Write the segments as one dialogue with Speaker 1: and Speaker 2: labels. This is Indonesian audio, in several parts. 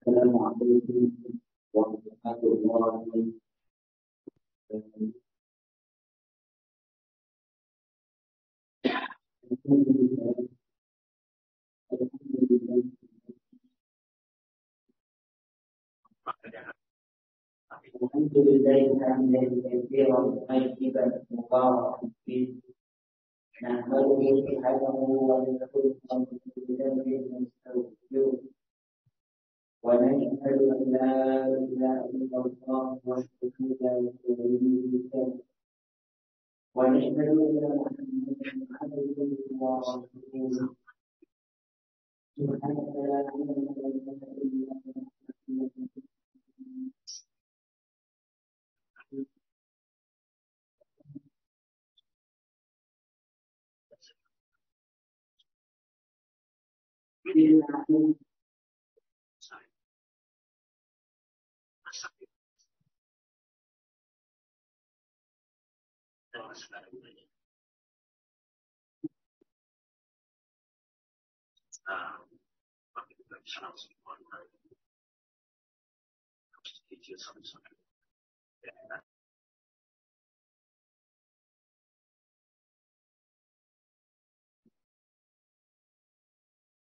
Speaker 1: Assalamualaikum warahmatullahi wabarakatuh. ونشهد أن لا إله إلا الله وحده لا شريك له ونشهد أن محمدا عبده ورسوله سبحانك لا علم لنا إلا ما علمتنا.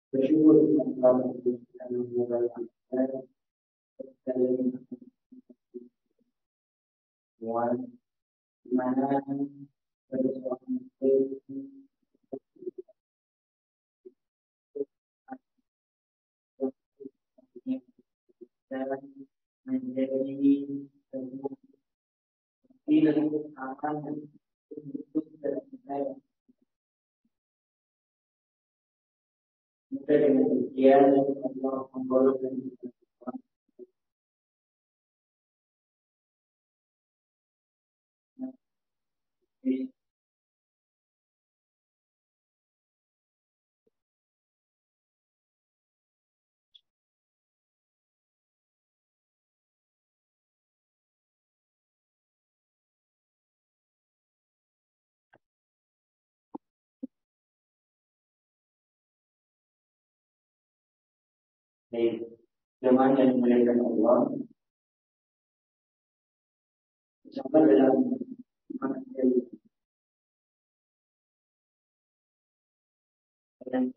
Speaker 1: Bersyukur kepada Allah Subhanahu wa Ta'ala di mana pada suatu menjadi tidak akan untuk tercapai dengan ujian Allah membolehkan jemaah yang dimuliakan Allah sampai dalam materi yang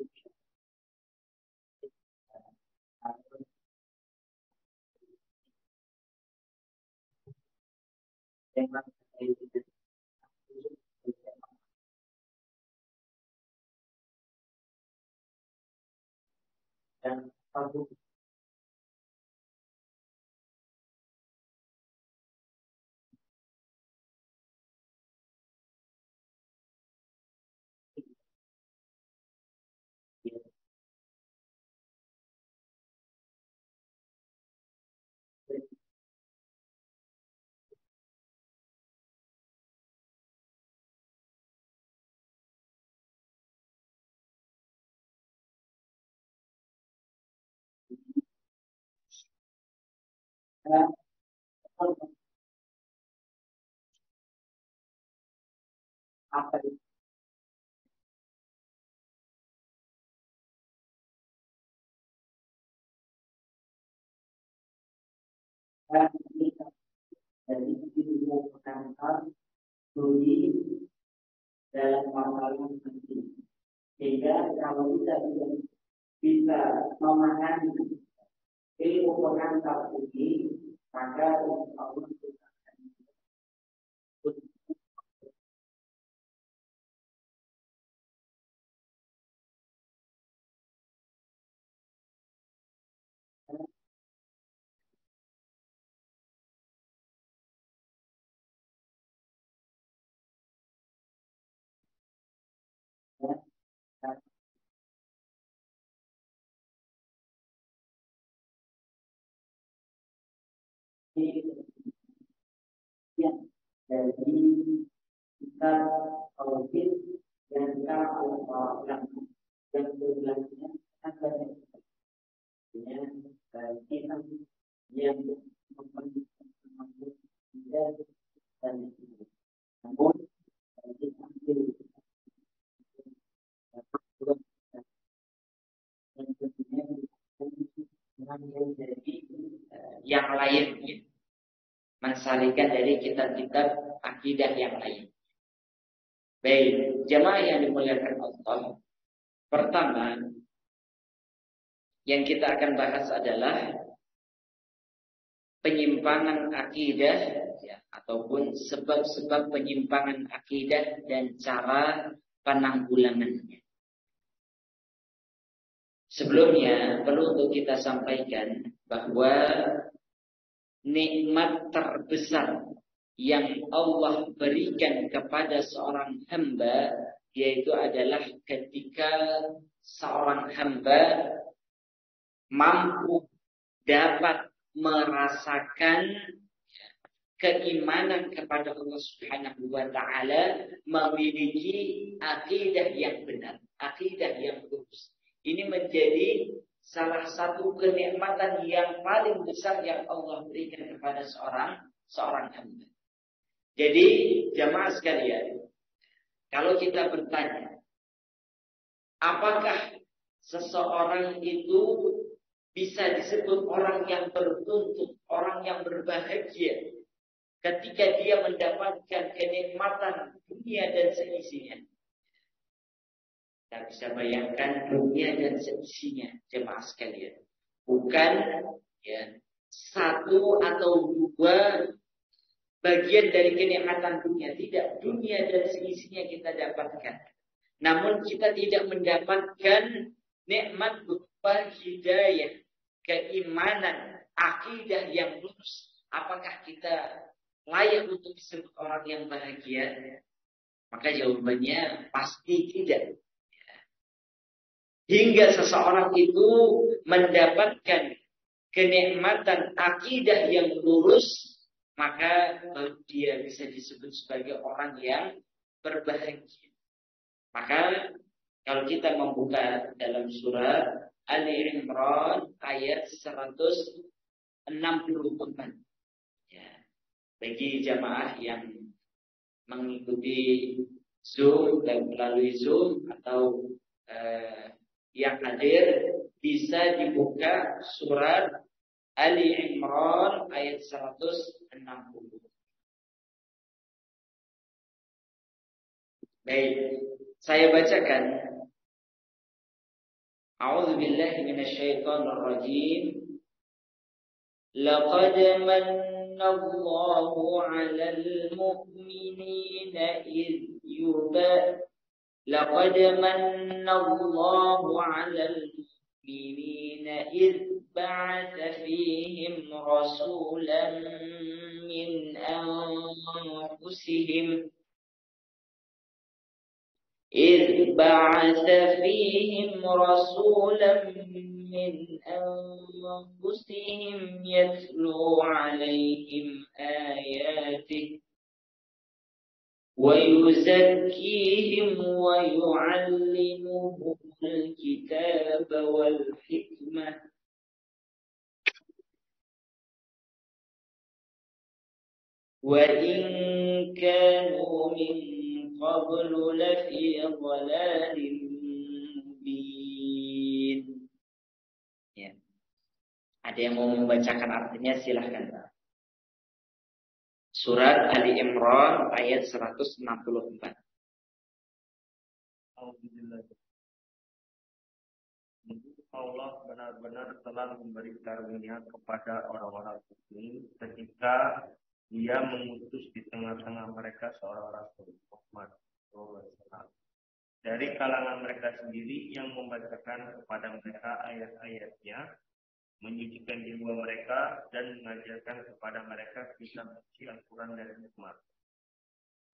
Speaker 1: tema dan satu apa itu dari ilmu pengantar studi dalam masalah penting sehingga kalau kita tidak bisa memahami ilmu pengantar ini maka Allah yang dari kita tauhid dan kita yang berlakunya ada kita yang memperlukan dan namun kita
Speaker 2: lainnya, mensalihkan dari kitab-kitab akidah yang lain. Baik, jamaah yang dimuliakan Allah. Pertama, yang kita akan bahas adalah penyimpangan akidah, ya, ataupun sebab-sebab penyimpangan akidah dan cara penanggulangannya. Sebelumnya perlu untuk kita sampaikan bahwa nikmat terbesar yang Allah berikan kepada seorang hamba, yaitu adalah ketika seorang hamba mampu dapat merasakan keimanan kepada Allah Subhanahu wa taala, memiliki akidah yang benar, akidah yang lurus. Ini menjadi salah satu kenikmatan yang paling besar yang Allah berikan kepada seorang hamba. Jadi jamaah sekalian, kalau kita bertanya, apakah seseorang itu bisa disebut orang yang beruntung, orang yang berbahagia ketika dia mendapatkan kenikmatan dunia dan seisinya? Kita bisa bayangkan dunia dan seisinya, jemaah sekalian. Bukan ya satu atau dua bagian dari kenikmatan dunia, tidak. Dunia dan seisinya kita dapatkan. Namun kita tidak mendapatkan nikmat berupa hidayah, keimanan, akidah yang lurus. Apakah kita layak untuk disebut orang yang bahagia? Maka jawabannya pasti tidak. Hingga seseorang itu mendapatkan kenikmatan akidah yang lurus, maka baru dia bisa disebut sebagai orang yang berbahagia. Maka kalau kita membuka dalam surat Ali Imran ayat 164, ya, bagi jamaah yang mengikuti Zoom dan melalui Zoom atau yang hadir, bisa dibuka surat Ali Imran ayat 160. Baik, saya bacakan. A'udzu billahi minasyaitonir rajim. Laqad manna Allahu 'alal mu'minina لقد من الله على المؤمنين إذ بعث فيهم رسولا من أنفسهم يتلو عليهم آياته ويزكيهم ويعلمهم الكتاب والحكمة وإن كانوا من قبل لفي ضلال مبين. Ya. Ada yang mau membacakan artinya, silahkan. Surat Ali Imran ayat 164.
Speaker 1: Allah benar-benar telah memberi karunia kepada orang-orang mukmin ketika Dia mengutus di tengah-tengah mereka seorang Rasul Muhammad SAW dari kalangan mereka sendiri yang membacakan kepada mereka ayat-ayatnya, menyucikan jiwa mereka dan mengajarkan kepada mereka kitab suci Al-Quran dan hikmah.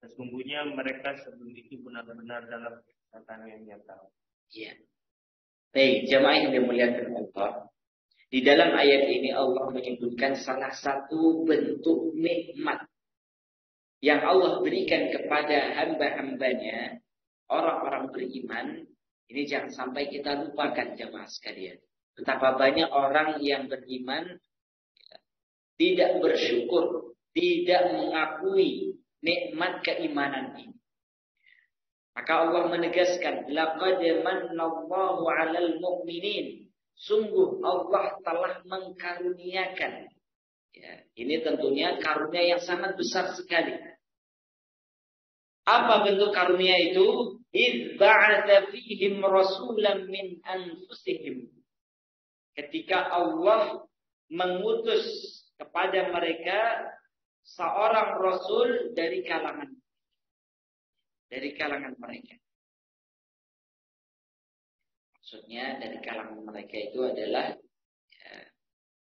Speaker 1: Sesungguhnya mereka sebelum itu benar-benar dalam kesesatan yang nyata.
Speaker 2: Iya. Baik, jamaah yang dimuliakan Allah. Di dalam ayat ini Allah menyebutkan salah satu bentuk nikmat yang Allah berikan kepada hamba-hambanya, orang-orang beriman. Ini jangan sampai kita lupakan, jamaah sekalian. Betapa banyak orang yang beriman tidak bersyukur, tidak mengakui nikmat keimanan ini. Maka Allah menegaskan, laqad manallahu 'alal mu'minin. Sungguh Allah telah mengkaruniakan Ya, ini tentunya karunia yang sangat besar sekali. Apa bentuk karunia itu? إِذْ بَعَثَ فِيهِمْ رَسُولًا مِنْ أَنْفُسِهِمْ. Ketika Allah mengutus kepada mereka seorang rasul dari kalangan mereka. Maksudnya dari kalangan mereka itu adalah ya,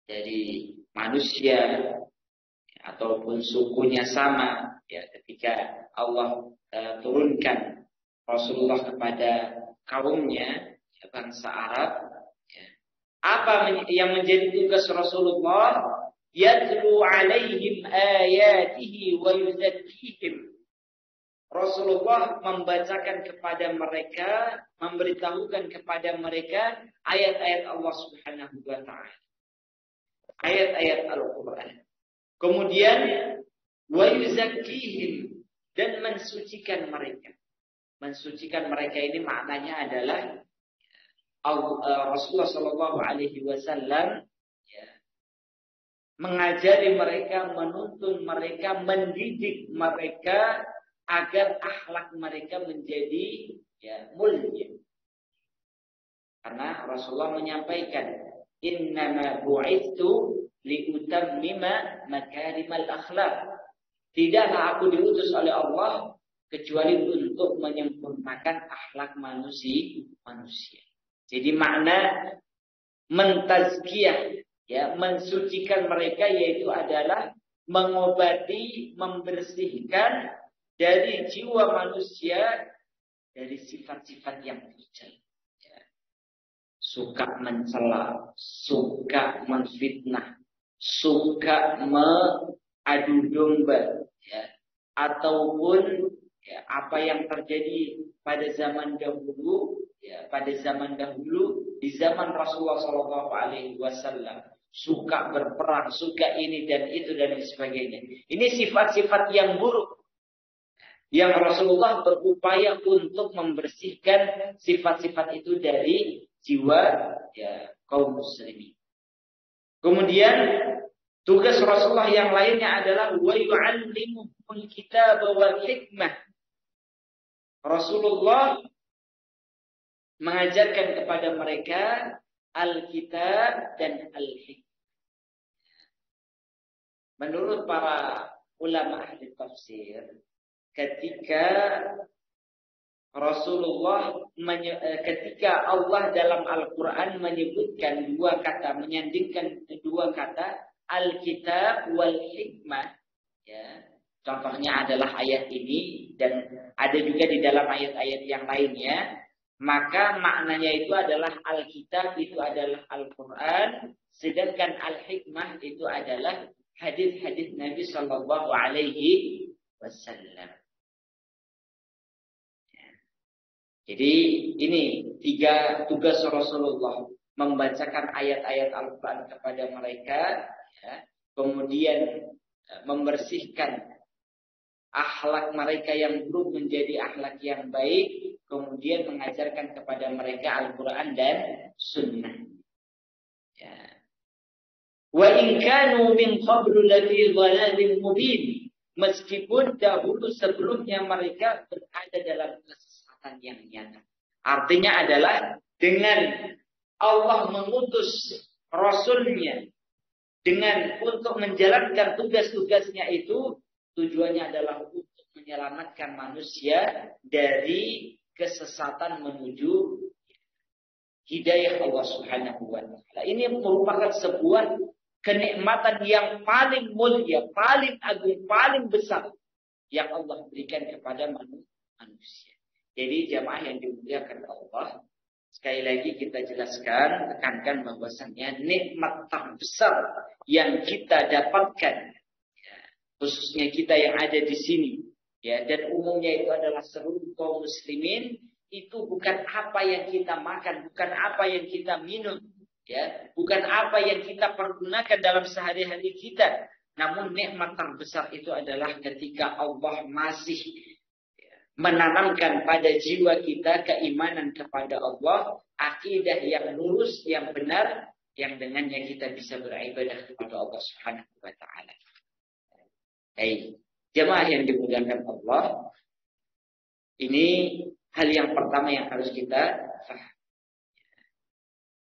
Speaker 2: dari manusia ataupun sukunya sama. Ya, ketika Allah turunkan Rasulullah kepada kaumnya, ya, bangsa Arab, ya. Apa yang menjadi tugas Rasulullah? Yatlu alaihim ayatihi wa yuzakkihim. Rasulullah membacakan kepada mereka, memberitahukan kepada mereka ayat-ayat Allah Subhanahu wa taala. Ayat-ayat Al-Qur'an. Kemudian wa yuzakkihim, dan mensucikan mereka. Mensucikan mereka ini maknanya adalah Rasulullah Shallallahu Alaihi Wasallam mengajari mereka, menuntun mereka, mendidik mereka agar akhlak mereka menjadi mulia. Karena Rasulullah menyampaikan, innama bu'itsu liutammima makarimal akhlak. Tidaklah aku diutus oleh Allah kecuali untuk menyempurnakan akhlak manusia. Jadi makna mentazkiyah, ya, mensucikan mereka, yaitu adalah mengobati, membersihkan dari jiwa manusia dari sifat-sifat yang kejam. Ya. Suka mencela, suka menfitnah, suka mengadu domba, ya, ataupun ya, apa yang terjadi pada zaman dahulu, ya, di zaman Rasulullah SAW, suka berperang, suka ini dan itu dan sebagainya. Ini sifat-sifat yang buruk yang Rasulullah berupaya untuk membersihkan sifat-sifat itu dari jiwa ya, kaum muslimin. Kemudian tugas Rasulullah yang lainnya adalah wa yu'allimuhumul kitaba wal hikmah. Rasulullah mengajarkan kepada mereka Alkitab dan Al-Hikmah. Menurut para ulama ahli tafsir, ketika Allah dalam Al-Quran menyebutkan dua kata, menyandingkan dua kata Alkitab wal Hikmah, ya, contohnya adalah ayat ini dan ada juga di dalam ayat-ayat yang lainnya, maka maknanya itu adalah Alkitab itu adalah Al-Quran, sedangkan Al-Hikmah itu adalah hadis-hadis Nabi Sallallahu Alaihi Wasallam. Jadi ini tiga tugas Rasulullah: membacakan ayat-ayat Al-Quran kepada mereka, ya, kemudian membersihkan akhlak mereka yang buruk menjadi akhlak yang baik, kemudian mengajarkan kepada mereka Al-Quran dan Sunnah. Ya. Wa in kanu min qablu lafi dhalalin mubin. Meskipun dahulu sebelumnya mereka berada dalam kesesatan yang nyata. Artinya adalah dengan Allah mengutus Rasulnya dengan untuk menjalankan tugas-tugasnya itu, tujuannya adalah untuk menyelamatkan manusia dari kesesatan menuju hidayah Allah Subhanahu wa taala. Ini merupakan sebuah kenikmatan yang paling mulia, paling agung, paling besar yang Allah berikan kepada manusia. Jadi jamaah yang dimuliakan Allah, sekali lagi kita jelaskan, tekankan bahwasannya nikmat terbesar yang kita dapatkan, ya, khususnya kita yang ada di sini, ya, dan umumnya itu adalah seluruh kaum muslimin, itu bukan apa yang kita makan, bukan apa yang kita minum, ya, bukan apa yang kita pergunakan dalam sehari-hari kita, namun nikmat terbesar itu adalah ketika Allah masih menanamkan pada jiwa kita keimanan kepada Allah, akidah yang lurus, yang benar, yang dengannya kita bisa beribadah kepada Allah Subhanahu wa taala. Hai, jemaah yang dimuliakan Allah, ini hal yang pertama yang harus kita paham.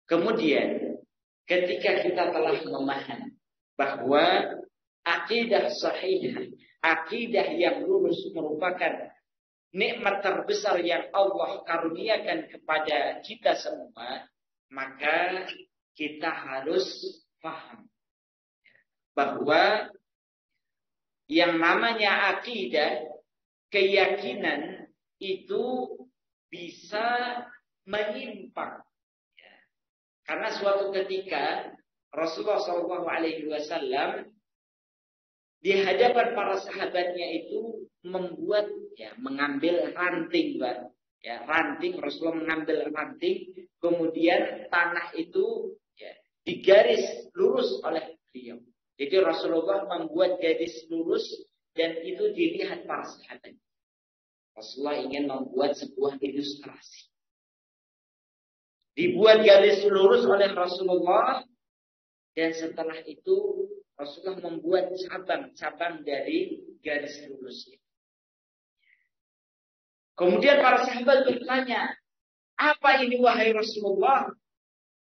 Speaker 2: Kemudian, ketika kita telah memahami bahwa akidah sahih, akidah yang lurus merupakan nikmat terbesar yang Allah karuniakan kepada kita semua, maka kita harus paham bahwa yang namanya akidah, keyakinan itu bisa menyimpang. Karena suatu ketika Rasulullah SAW di hadapan para sahabatnya itu mengambil ranting, Pak. Ya, ranting, Rasulullah mengambil ranting, kemudian tanah itu digaris lurus oleh beliau. Jadi Rasulullah membuat garis lurus dan itu dilihat para sahabat. Rasulullah ingin membuat sebuah ilustrasi. Dibuat garis lurus oleh Rasulullah dan setelah itu Rasulullah membuat cabang-cabang dari garis lurus itu. Kemudian para sahabat bertanya, apa ini wahai Rasulullah?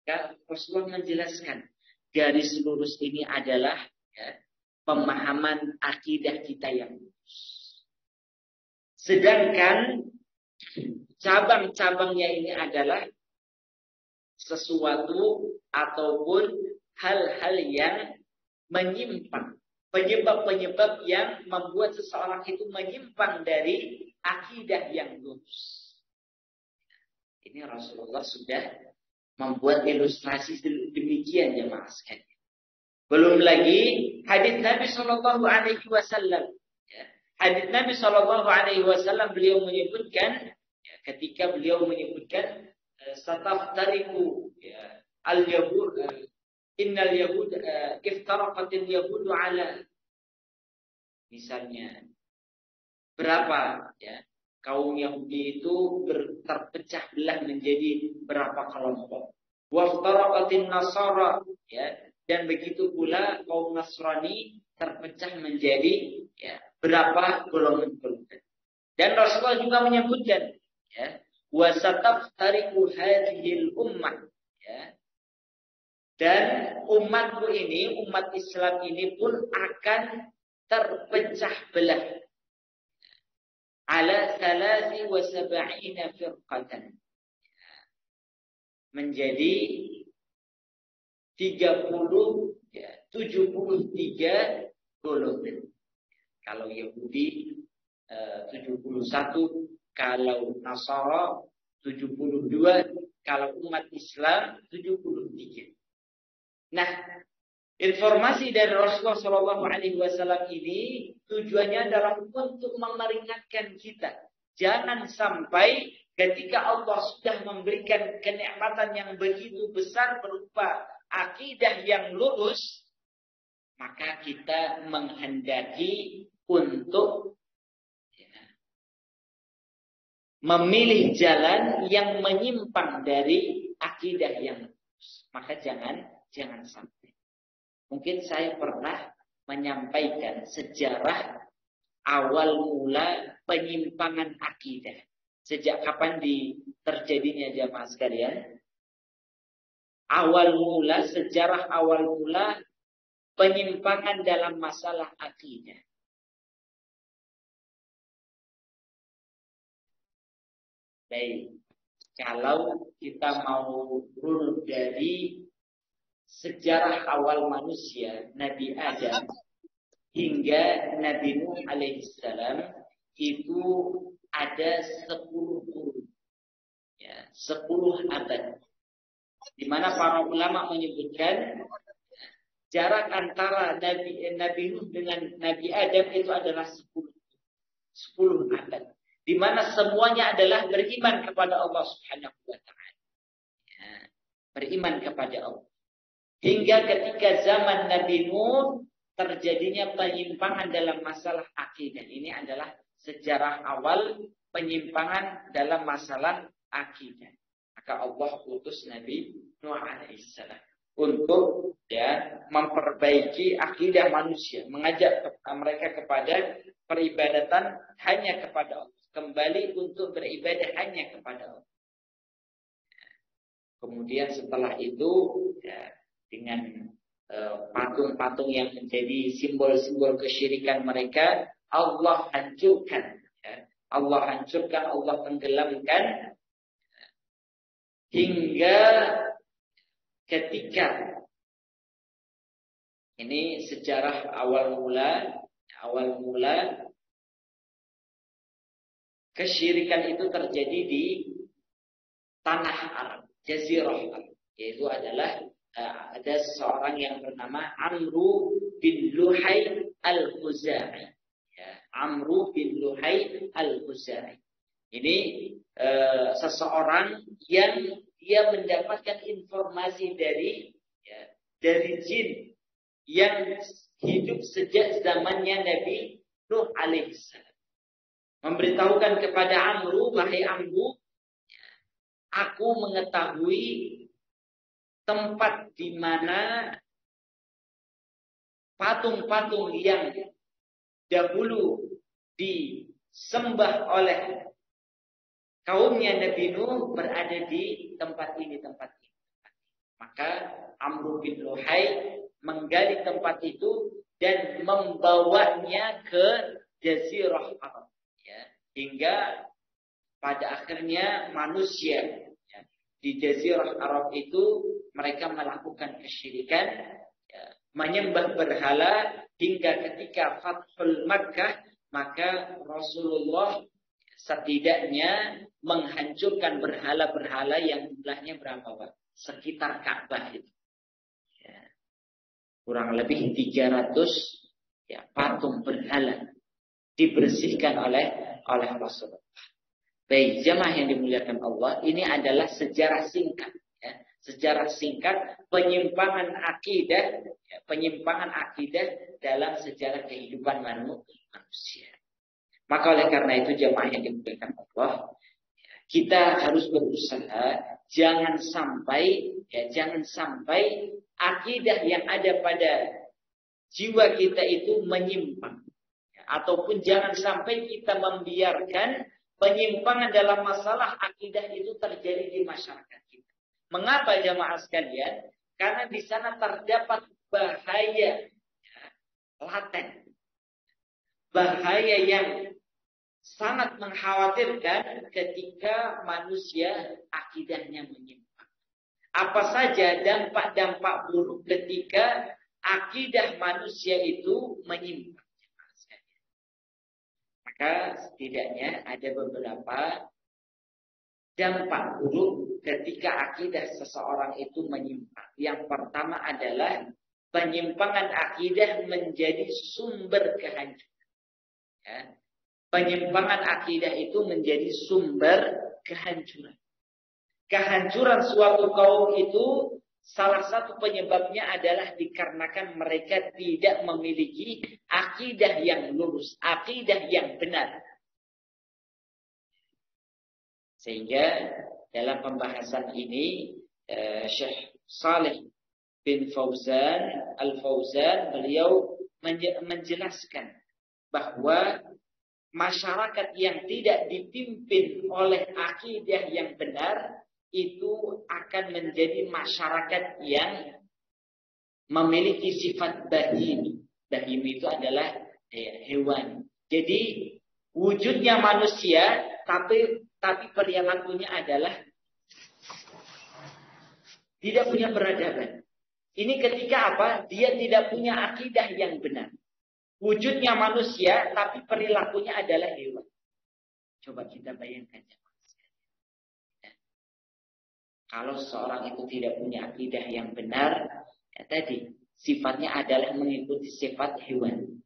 Speaker 2: Ya, Rasulullah menjelaskan, garis lurus ini adalah pemahaman akidah kita yang lurus. Sedangkan cabang-cabangnya ini adalah sesuatu ataupun hal-hal yang menyimpang. Penyebab-penyebab yang membuat seseorang itu menyimpang dari akidah yang lurus. Ini Rasulullah sudah membuat ilustrasi demikian jemaah sekalian. Belum lagi hadis Nabi Shallallahu Alaihi Wasallam. Hadis Nabi Shallallahu Alaihi Wasallam beliau menyebutkan, ketika beliau menyebutkan sataftariku al-yahud, innal yahud iftaraqatil yahudu ala, misalnya berapa kaum Yahudi itu terpecah belah menjadi berapa kelompok. Waftaraqatin nasara, dan begitu pula kaum Nasrani terpecah menjadi berapa golongan-golongan. Dan Rasulullah juga menyebutkan wasataftariqu hadhil ummah, dan umatku ini, umat Islam ini pun akan terpecah belah ala 73 firqatan, menjadi 73 golongan. Kalau Yahudi 71, kalau Nasara 72, kalau umat Islam 73. Nah, informasi dari Rasulullah SAW ini tujuannya adalah untuk memperingatkan kita. Jangan sampai ketika Allah sudah memberikan kenikmatan yang begitu besar berupa akidah yang lurus, maka kita menghendaki untuk memilih jalan yang menyimpang dari akidah yang lurus. Maka jangan sampai. Mungkin saya pernah menyampaikan sejarah awal mula penyimpangan akidah. Sejak kapan terjadinya jamaah sekalian? Sejarah awal mula penyimpangan dalam masalah akidah. Baik, kalau kita mau runut dari sejarah awal manusia, Nabi Adam hingga Nabi Nuh alaihissalam, itu ada 10 kurun, 10 abad. Di mana para ulama menyebutkan jarak antara Nabi Nuh dengan Nabi Adam itu adalah 10 abad. Di mana semuanya adalah beriman kepada Allah Subhanahu wa taala. Beriman kepada Allah. Hingga ketika zaman Nabi Nuh terjadinya penyimpangan dalam masalah akidah. Ini adalah sejarah awal penyimpangan dalam masalah akidah. Maka Allah utus Nabi Nuh alaihissalam untuk memperbaiki akidah manusia, mengajak mereka kepada peribadatan hanya kepada Allah, kembali untuk beribadah hanya kepada Allah. Kemudian setelah itu dengan patung-patung yang menjadi simbol-simbol kesyirikan mereka, Allah hancurkan, Allah tenggelamkan hingga ketika ini sejarah awal mula kesyirikan itu terjadi di tanah Arab, Jazirah Arab, yaitu adalah ada seseorang yang bernama Amru bin Luhai al-Khuzai. Amru bin Luhai al-Khuzai. Ini seseorang yang dia mendapatkan informasi dari jin yang hidup sejak zamannya Nabi Nuh alaihissalam. Memberitahukan kepada Amru, wahai Amru, aku mengetahui tempat di mana patung-patung yang dahulu disembah oleh kaumnya Nabi Nuh berada di tempat ini. Maka Amru bin Luhai menggali tempat itu dan membawanya ke Jazirah Arab, hingga pada akhirnya manusia di Jazirah Arab itu mereka melakukan kesyirikan, menyembah berhala, hingga ketika Fathul Makkah maka Rasulullah setidaknya menghancurkan berhala-berhala yang jumlahnya berapa, Pak? Sekitar Ka'bah itu. Kurang lebih 300 patung berhala dibersihkan oleh Rasulullah. Baik, jamaah yang dimuliakan Allah, ini adalah sejarah singkat. Sejarah singkat penyimpangan akidah dalam sejarah kehidupan manusia. Maka oleh karena itu jamaah yang dimuliakan Allah, kita harus berusaha jangan sampai akidah yang ada pada jiwa kita itu menyimpang, ataupun jangan sampai kita membiarkan penyimpangan dalam masalah akidah itu terjadi di masyarakat kita. Mengapa jamaah sekalian? Karena di sana terdapat bahaya laten, bahaya yang sangat mengkhawatirkan ketika manusia akidahnya menyimpang. Apa saja dampak-dampak buruk ketika akidah manusia itu menyimpang. Maka setidaknya ada beberapa dampak buruk ketika akidah seseorang itu menyimpang. Yang pertama adalah penyimpangan akidah menjadi sumber kehancuran. Penyimpangan akidah itu menjadi sumber kehancuran. Kehancuran suatu kaum itu salah satu penyebabnya adalah dikarenakan mereka tidak memiliki akidah yang lurus, akidah yang benar. Sehingga dalam pembahasan ini Syekh Saleh bin Fauzan Al-Fauzan beliau menjelaskan bahwa masyarakat yang tidak dipimpin oleh akidah yang benar itu akan menjadi masyarakat yang memiliki sifat bahim. Bahim itu adalah hewan. Jadi wujudnya manusia, tapi perilakunya adalah tidak punya peradaban. Ini ketika apa? Dia tidak punya akidah yang benar. Wujudnya manusia, tapi perilakunya adalah hewan. Coba kita bayangkan. Kalau seorang itu tidak punya akidah yang benar, tadi sifatnya adalah mengikuti sifat hewan,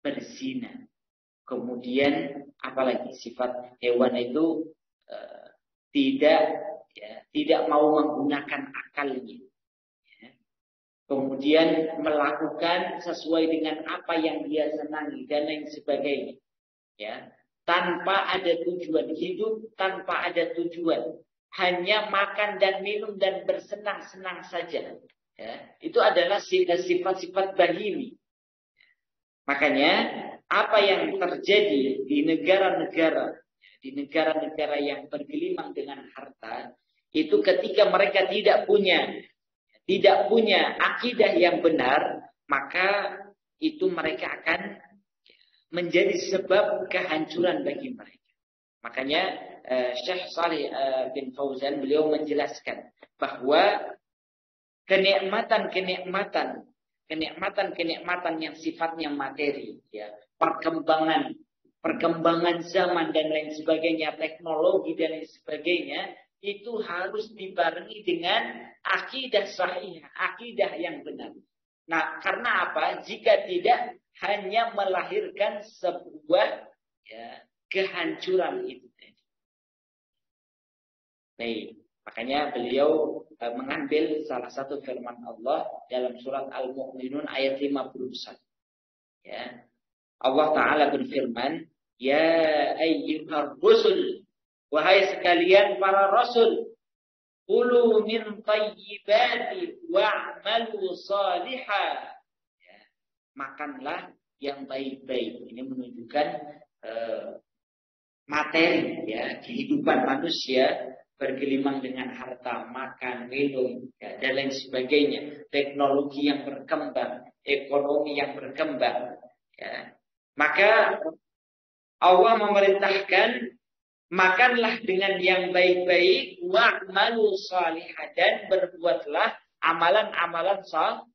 Speaker 2: berzina. Kemudian apalagi sifat hewan itu tidak mau menggunakan akalnya. Kemudian melakukan sesuai dengan apa yang dia senangi dan lain sebagainya. Tanpa ada tujuan hidup, tanpa ada tujuan. Hanya makan dan minum dan bersenang-senang saja. Ya, itu adalah sifat-sifat bahimi. Makanya apa yang terjadi di negara-negara yang bergelimang dengan harta, itu ketika mereka tidak punya akidah yang benar, maka itu mereka akan menjadi sebab kehancuran bagi mereka. Makanya Syekh Salih bin Fauzan beliau menjelaskan bahwa kenikmatan yang sifatnya materi, ya, perkembangan zaman dan lain sebagainya, teknologi dan lain sebagainya, itu harus dibarengi dengan akidah sahih, akidah yang benar. Nah, karena apa? Jika tidak, hanya melahirkan sebuah, ya, kehancuran itu. Baik, makanya beliau mengambil salah satu firman Allah dalam surat Al-Mu'minun ayat 51. Ya. Allah Ta'ala berfirman, ya ayyuhar rusul, wahai sekalian para rasul, kulu min tayyibati wa'malu salihah. Ya. Makanlah yang baik-baik. Ini menunjukkan materi, ya, kehidupan manusia bergelimang dengan harta, makan, minum, ya, dan lain sebagainya. Teknologi yang berkembang, ekonomi yang berkembang. Ya. Maka Allah memerintahkan, makanlah dengan yang baik-baik, wa'malu salihah, dan berbuatlah amalan-amalan salih.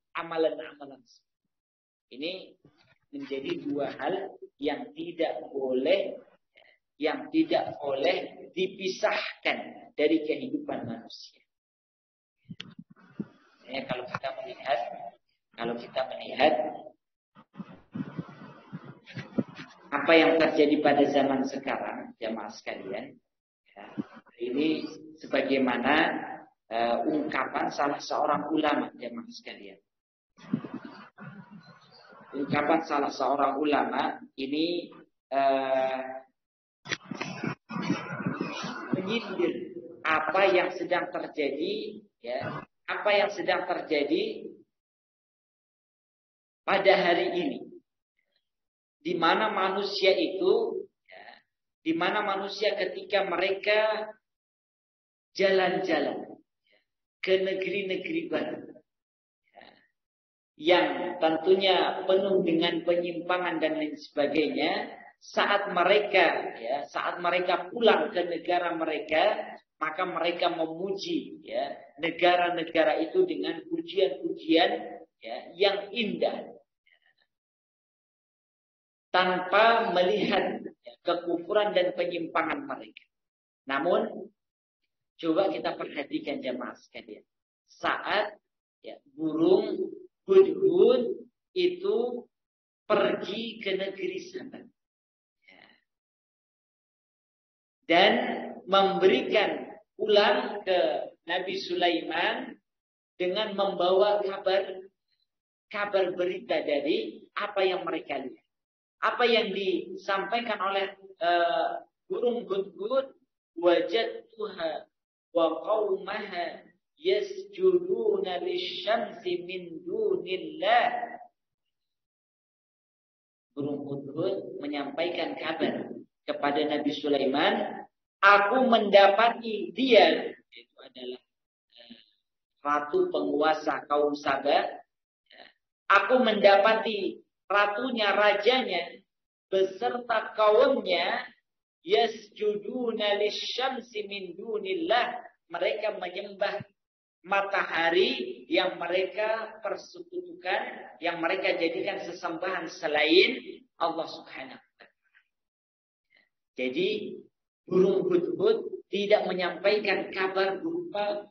Speaker 2: Ini menjadi dua hal yang tidak boleh dipisahkan dari kehidupan manusia. Ya, kalau kita melihat apa yang terjadi pada zaman sekarang, jamaah sekalian, ya, ini sebagaimana ungkapan salah seorang ulama, jamaah sekalian. Ungkapan salah seorang ulama ini menyindir apa yang sedang terjadi, ya, apa yang sedang terjadi pada hari ini, di mana manusia itu, ya, di mana manusia ketika mereka jalan-jalan, ya, ke negeri-negeri baru, ya, yang tentunya penuh dengan penyimpangan dan lain sebagainya, saat mereka pulang ke negara mereka, maka mereka memuji, ya, negara-negara itu dengan pujian-pujian, ya, yang indah, tanpa melihat, ya, kekufuran dan penyimpangan mereka. Namun coba kita perhatikan jamaah sekalian, saat, ya, burung hudhud itu pergi ke negeri sana, dan memberikan pulang ke Nabi Sulaiman dengan membawa kabar berita dari apa yang mereka lihat. Apa yang disampaikan oleh burung hudhud, wajadtuha wa qaumaha yasjuduna lisyamsi min dunillah. Burung hudhud menyampaikan kabar kepada Nabi Sulaiman, aku mendapati dia, itu adalah ratu penguasa kaum Saba, aku mendapati ratunya, rajanya beserta kaumnya, yasjuduna lisyamsi min dunillah, mereka menyembah matahari yang mereka persekutukan, yang mereka jadikan sesembahan selain Allah Subhanahu. Jadi burung hudhud tidak menyampaikan kabar berupa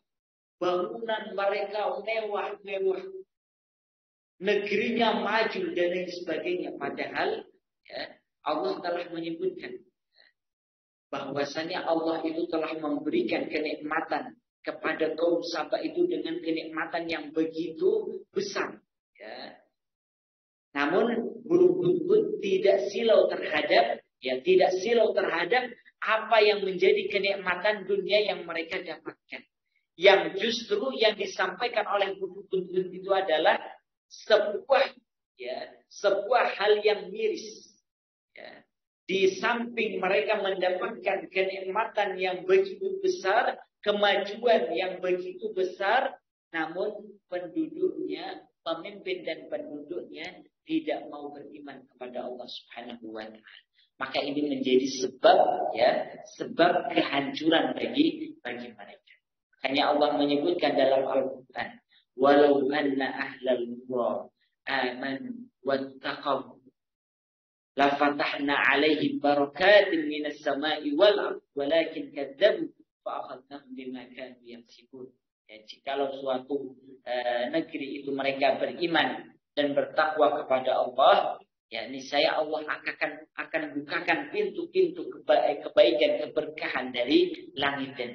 Speaker 2: bangunan mereka mewah-mewah, negerinya maju dan lain sebagainya. Padahal, ya, Allah telah menyebutkan bahwasanya Allah itu telah memberikan kenikmatan kepada kaum Saba itu dengan kenikmatan yang begitu besar. Ya. Namun burung hudhud tidak silau terhadap apa yang menjadi kenikmatan dunia yang mereka dapatkan. yang justru yang disampaikan oleh buntut itu adalah sebuah hal yang miris. Ya. Di samping mereka mendapatkan kenikmatan yang begitu besar, kemajuan yang begitu besar, namun penduduknya, pemimpin dan penduduknya tidak mau beriman kepada Allah Subhanahu wa taala. Maka ini menjadi sebab kehancuran bagi mereka. Hanya Allah menyebutkan dalam Al-Quran, walau anna ahlal qura amanu wattaqaw la fatahna 'alaihim barakatin minas sama'i wal ardh walakin kadzabu fa akhadnahum bima kanu yaksibun. Ya, jikalau suatu negeri itu mereka beriman dan bertakwa kepada Allah, ya niscaya Allah akan bukakan pintu-pintu kebaikan, keberkahan dari langit dan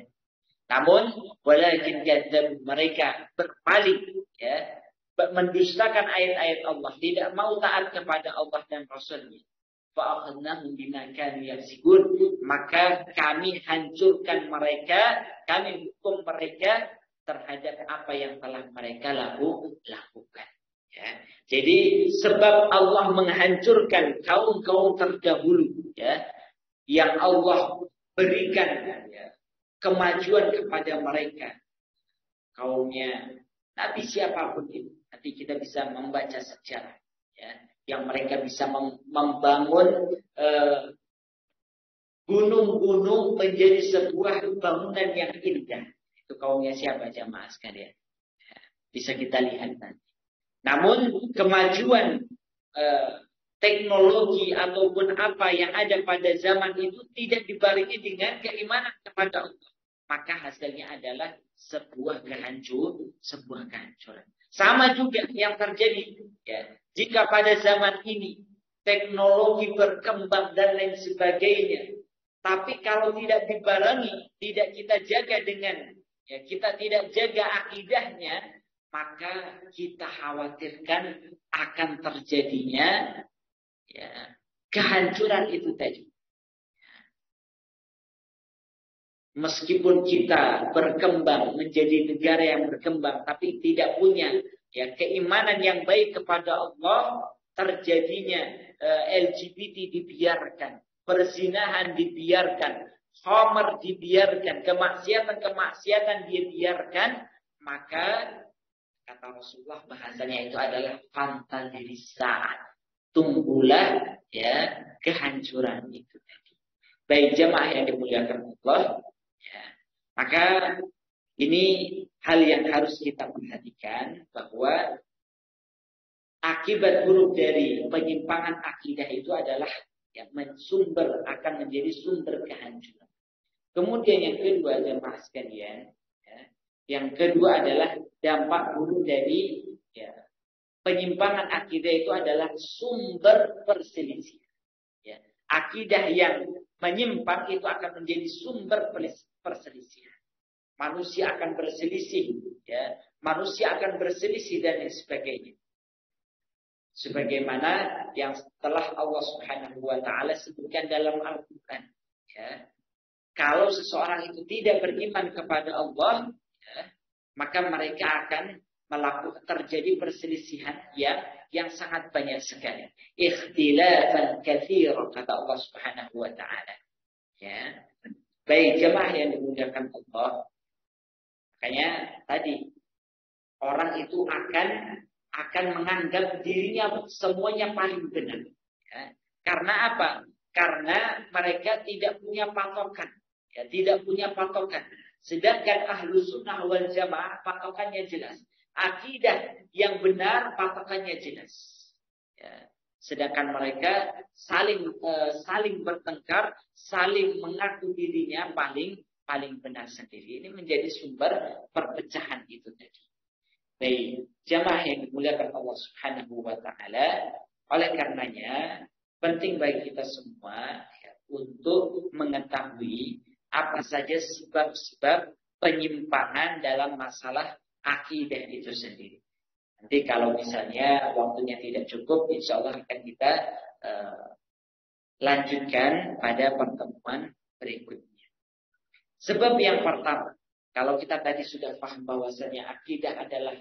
Speaker 2: namun walakin kadzdzab, mereka berpaling, ya, mendustakan ayat-ayat Allah, tidak mau taat kepada Allah dan Rasul-Nya. Fa akhadnahum bima kanu yaksibun, maka kami hancurkan mereka, kami hukum mereka terhadap apa yang telah mereka lakukan. Ya. Jadi sebab Allah menghancurkan kaum-kaum terdahulu, ya, yang Allah berikan, ya, kemajuan kepada mereka, kaumnya Nabi siapapun itu. Nanti kita bisa membaca sejarah, ya, yang mereka bisa membangun gunung-gunung menjadi sebuah bangunan yang indah. Itu kaumnya siapa jamaah sekalian? Ya, bisa kita lihat nanti. Namun kemajuan teknologi ataupun apa yang ada pada zaman itu tidak dibarengi dengan keimanan kepada Allah. Maka hasilnya adalah sebuah kehancuran. Sama juga yang terjadi, ya. Jika pada zaman ini teknologi berkembang dan lain sebagainya, tapi kalau tidak dibarengi, tidak kita jaga dengan, ya, kita tidak jaga akidahnya, maka kita khawatirkan akan terjadinya, ya, kehancuran itu tadi. Meskipun kita berkembang menjadi negara yang berkembang, tapi tidak punya, ya, keimanan yang baik kepada Allah, terjadinya LGBT dibiarkan, perzinahan dibiarkan, khamr dibiarkan, kemaksiatan dibiarkan, maka kata Rasulullah bahasanya itu adalah fantasirisaan, tumbuhlah, ya, kehancuran itu tadi. Baik jamaah yang dimuliakan Allah. Ya, maka ini hal yang harus kita perhatikan, bahwa akibat buruk dari penyimpangan akidah itu adalah, ya, akan menjadi sumber kehancuran. Kemudian yang kedua jemaah sekalian, ya, yang kedua adalah dampak buruk dari, ya, penyimpangan akidah itu adalah sumber perselisihan. Ya, akidah yang menyimpang itu akan menjadi sumber perselisihan. Manusia akan berselisih, ya, manusia akan berselisih dan lain sebagainya. Sebagaimana yang telah Allah Subhanahu wa taala sebutkan dalam Al-Qur'an, ya. Kalau seseorang itu tidak beriman kepada Allah, ya, maka mereka akan melakukan terjadi perselisihan yang sangat banyak sekali. Ikhtilafan katsiran, kata Allah Subhanahu wa taala. Ya. Baik jemaah yang dimuliakan Allah. Makanya tadi orang itu akan menganggap dirinya semuanya paling benar. Ya. Karena apa? Karena mereka tidak punya patokan. Ya, tidak punya patokan. Sedangkan ahlu sunnah wal jamaah patokannya jelas. Akidah yang benar patokannya jelas. Ya. Sedangkan mereka saling bertengkar, saling mengaku dirinya paling benar sendiri. Ini menjadi sumber perpecahan itu tadi. Baik, jamaah yang dimuliakan Allah Subhanahu wa taala, oleh karenanya penting bagi kita semua, ya, untuk mengetahui apa saja sebab-sebab penyimpangan dalam masalah akidah itu sendiri. Nanti kalau misalnya waktunya tidak cukup, insya Allah akan kita lanjutkan pada pertemuan berikutnya. Sebab yang pertama, Kalau kita tadi sudah paham bahwasanya akidah adalah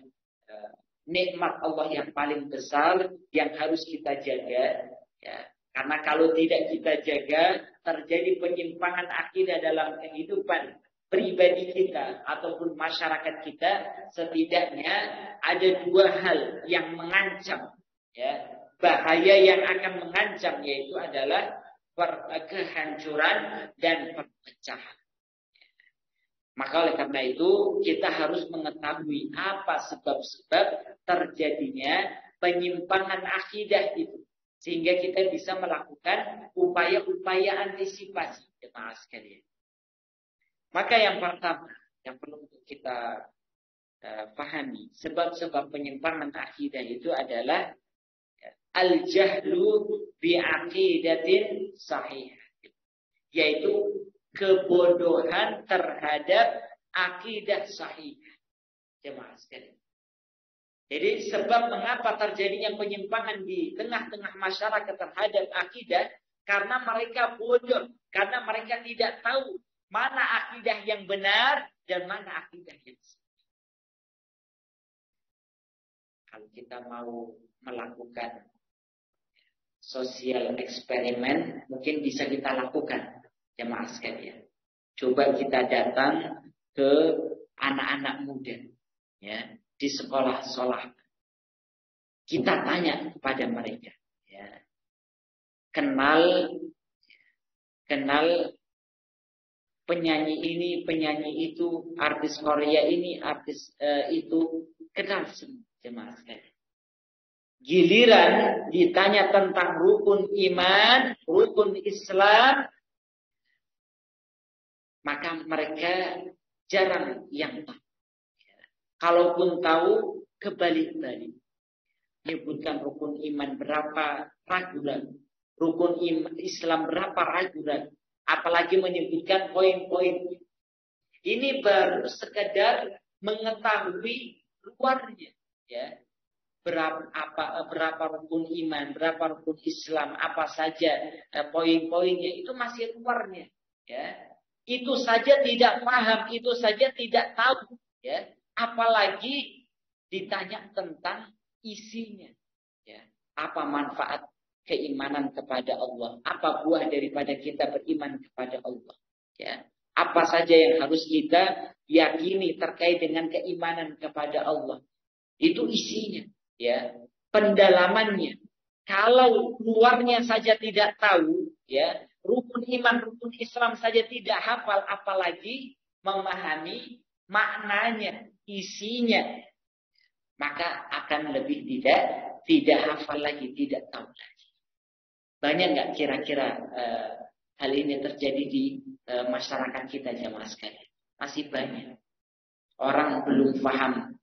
Speaker 2: nikmat Allah yang paling besar yang harus kita jaga, ya. Karena kalau tidak kita jaga, terjadi penyimpangan akidah dalam kehidupan pribadi kita ataupun masyarakat kita, setidaknya ada dua hal yang mengancam, ya, bahaya yang akan mengancam, yaitu adalah kehancuran dan perpecahan. Maka oleh karena itu kita harus mengetahui apa sebab-sebab terjadinya penyimpangan akidah itu, sehingga kita bisa melakukan upaya-upaya antisipasi, jemaah sekalian. Maka yang pertama yang perlu kita pahami, sebab-sebab penyimpangan akidah itu adalah al-jahlu bi'aqidatin sahih, yaitu kebodohan terhadap akidah sahih, jemaah sekalian. Jadi sebab mengapa terjadinya penyimpangan di tengah-tengah masyarakat terhadap akidah, karena mereka bodoh, karena mereka tidak tahu mana akidah yang benar dan mana akidah yang salah. Kalau kita mau melakukan sosial eksperimen, mungkin bisa kita lakukan, jemaah sekalian. Coba kita datang ke anak-anak muda, ya, di sekolah-sekolah. Kita tanya kepada mereka, ya, kenal penyanyi ini, penyanyi itu, artis Korea ini, artis itu, kenal semua, jemaah sekalian. Giliran ditanya tentang rukun iman, rukun Islam, maka mereka jarang yang tahu. Kalaupun tahu, kebalik-balik. Menyebutkan rukun iman berapa, ragu-ragu. Rukun Islam berapa, ragu-ragu. Apalagi menyebutkan poin-poin. Ini baru sekedar mengetahui luarnya, ya. Berapa rukun iman, berapa rukun Islam, apa saja poin-poinnya, itu masih luarnya, ya. Itu saja tidak paham, itu saja tidak tahu, ya. Apalagi ditanya tentang isinya, ya. Apa manfaat keimanan kepada Allah? Apa buah daripada kita beriman kepada Allah? Ya. Apa saja yang harus kita yakini terkait dengan keimanan kepada Allah? Itu isinya, ya. Pendalamannya. Kalau luarnya saja tidak tahu, ya, rukun iman, rukun Islam saja tidak hafal, apalagi memahami maknanya, isinya, maka akan lebih tidak hafal lagi, tidak tahu lagi. Banyak nggak kira-kira hal ini terjadi di masyarakat kita, jemaah sekalian? Masih banyak orang belum paham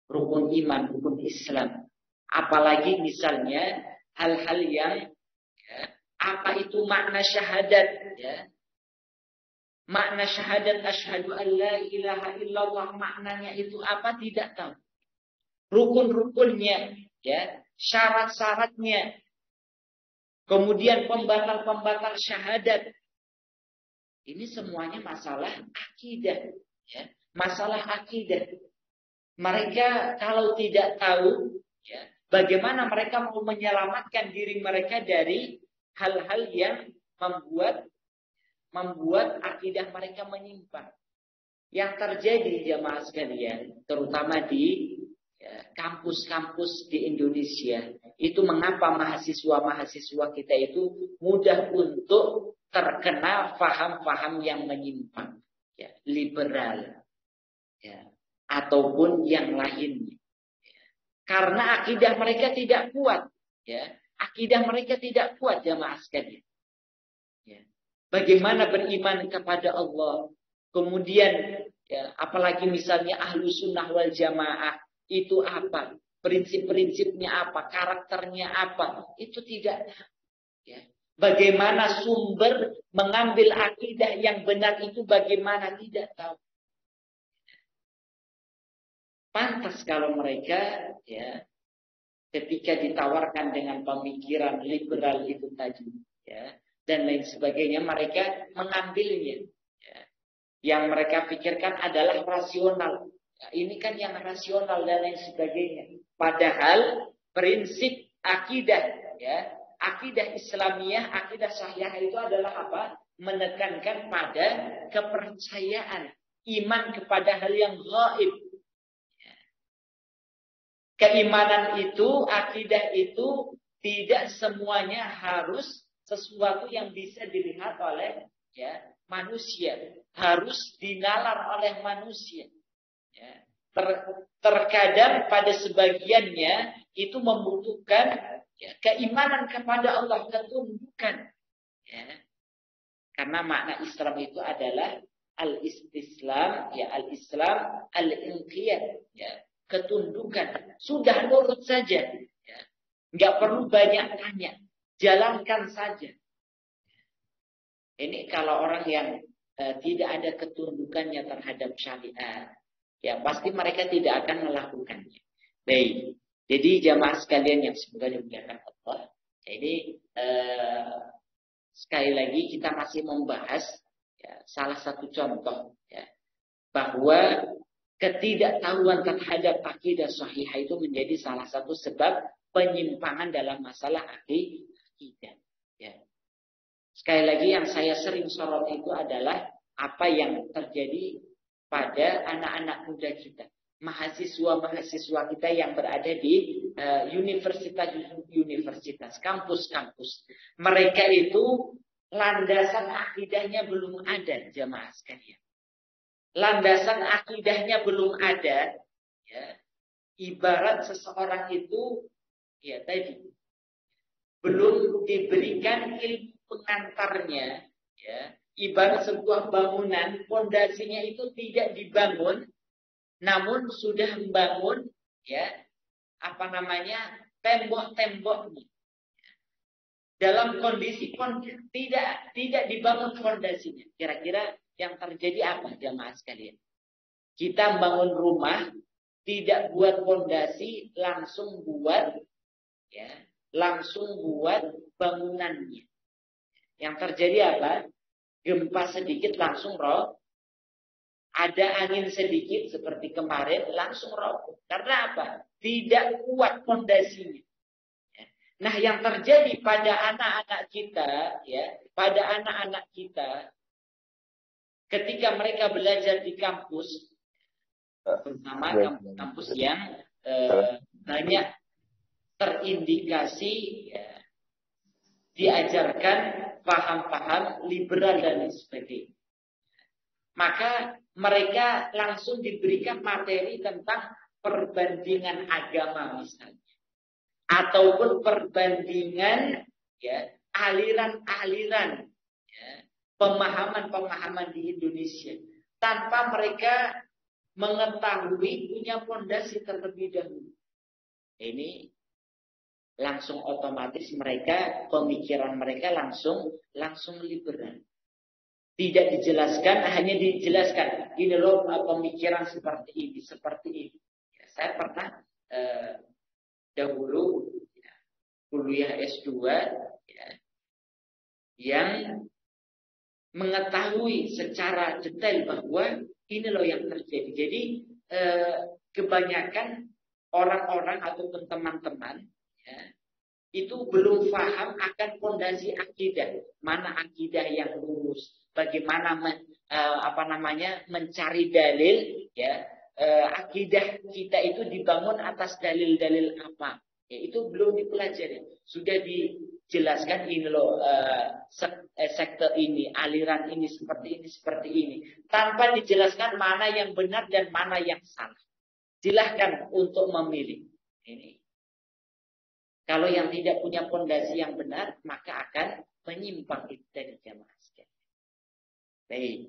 Speaker 2: rukun iman, rukun Islam. Apalagi misalnya hal-hal yang apa itu makna syahadat, ya. Makna syahadat asyhadu an la ilaha illallah, maknanya itu apa tidak tahu. Rukun-rukunnya, ya, syarat-syaratnya. Kemudian pembatal-pembatal syahadat. Ini semuanya masalah akidah, ya. Masalah akidah. Mereka kalau tidak tahu, ya, bagaimana mereka mau menyelamatkan diri mereka dari hal-hal yang membuat akidah mereka menyimpang. Yang terjadi, jamaah sekalian, terutama di kampus-kampus di Indonesia, itu mengapa mahasiswa-mahasiswa kita itu mudah untuk terkena paham-paham yang menyimpang, ya, liberal, ya, ataupun yang lainnya, ya. Karena akidah mereka tidak kuat, ya. Akidah mereka tidak kuat, jamaah sekalian. Ya. Bagaimana beriman kepada Allah? Kemudian, ya, apalagi misalnya ahlu sunnah wal jamaah itu apa? Prinsip-prinsipnya apa? Karakternya apa? Itu tidak tahu, ya. Bagaimana sumber mengambil akidah yang benar itu bagaimana tidak tahu. Pantas kalau mereka, ya, ketika ditawarkan dengan pemikiran liberal itu tadi, ya, dan lain sebagainya, mereka mengambilnya, ya. Yang mereka pikirkan adalah rasional. Ya, ini kan yang rasional dan lain sebagainya. Padahal prinsip akidah, ya, akidah Islamiyah, akidah Sahihah itu adalah apa? Menekankan pada kepercayaan, iman kepada hal yang gaib. Keimanan itu, akidah itu tidak semuanya harus sesuatu yang bisa dilihat oleh ya manusia, harus dinalar oleh manusia. Ya. Terkadang pada sebagiannya itu membutuhkan ya, keimanan kepada Allah, ketundukan. Ya. Karena makna Islam itu adalah al-istislam, ya al-islam, al-inqiyad, ya ketundukan. Sudah nurut saja, ya. Nggak perlu banyak tanya, jalankan saja. Ini kalau orang yang tidak ada ketundukannya terhadap syariat, ya pasti mereka tidak akan melakukannya. Baik, jadi jamaah sekalian yang semoga dimuliakan Allah. Jadi sekali lagi kita masih membahas ya, salah satu contoh ya, bahwa ketidaktahuan terhadap akidah sahihah itu menjadi salah satu sebab penyimpangan dalam masalah akidah. Ya. Sekali lagi yang saya sering sorot itu adalah apa yang terjadi pada anak-anak muda kita, mahasiswa-mahasiswa kita yang berada di universitas, kampus-kampus. Mereka itu landasan akidahnya belum ada, jamaah sekalian. Landasan akidahnya belum ada, ya, ibarat seseorang itu, ya tadi, belum diberikan ilmu pengantarnya, ya, ibarat sebuah bangunan, fondasinya itu tidak dibangun, namun sudah membangun, ya, tembok-temboknya. Dalam kondisi tidak dibangun fondasinya. Kira-kira yang terjadi apa jamaah sekalian? Kita membangun rumah, tidak buat fondasi, langsung buat bangunannya. Yang terjadi apa? Gempa sedikit langsung roboh. Ada angin sedikit seperti kemarin langsung roboh. Karena apa? Tidak kuat fondasinya. Nah, yang terjadi pada anak-anak kita, ya, pada anak-anak kita ketika mereka belajar di kampus, terutama kampus yang banyak terindikasi ya, diajarkan paham-paham liberal dan sebagainya. Maka mereka langsung diberikan materi tentang perbandingan agama misalnya. Ataupun perbandingan ya, aliran-aliran ya, pemahaman-pemahaman di Indonesia. Tanpa mereka mengetahui punya fondasi terlebih dahulu. Ini langsung otomatis mereka, pemikiran mereka langsung liberal. Tidak dijelaskan, hanya dijelaskan. Ini loh pemikiran seperti ini. Ya, saya pernah dahulu ya, kuliah S2 ya, yang mengetahui secara detail bahwa ini loh yang terjadi. Jadi kebanyakan orang-orang ataupun teman-teman ya, itu belum paham akan fondasi akidah. Mana akidah yang lurus, bagaimana mencari dalil ya. Akidah kita itu dibangun atas dalil-dalil apa? Ya, itu belum dipelajari. Sudah dijelaskan ini loh sekte ini, aliran ini seperti ini, tanpa dijelaskan mana yang benar dan mana yang salah. Silahkan untuk memilih. Ini. Kalau yang tidak punya fondasi yang benar, maka akan menyimpang itu dari jamaah sekalian. Baik.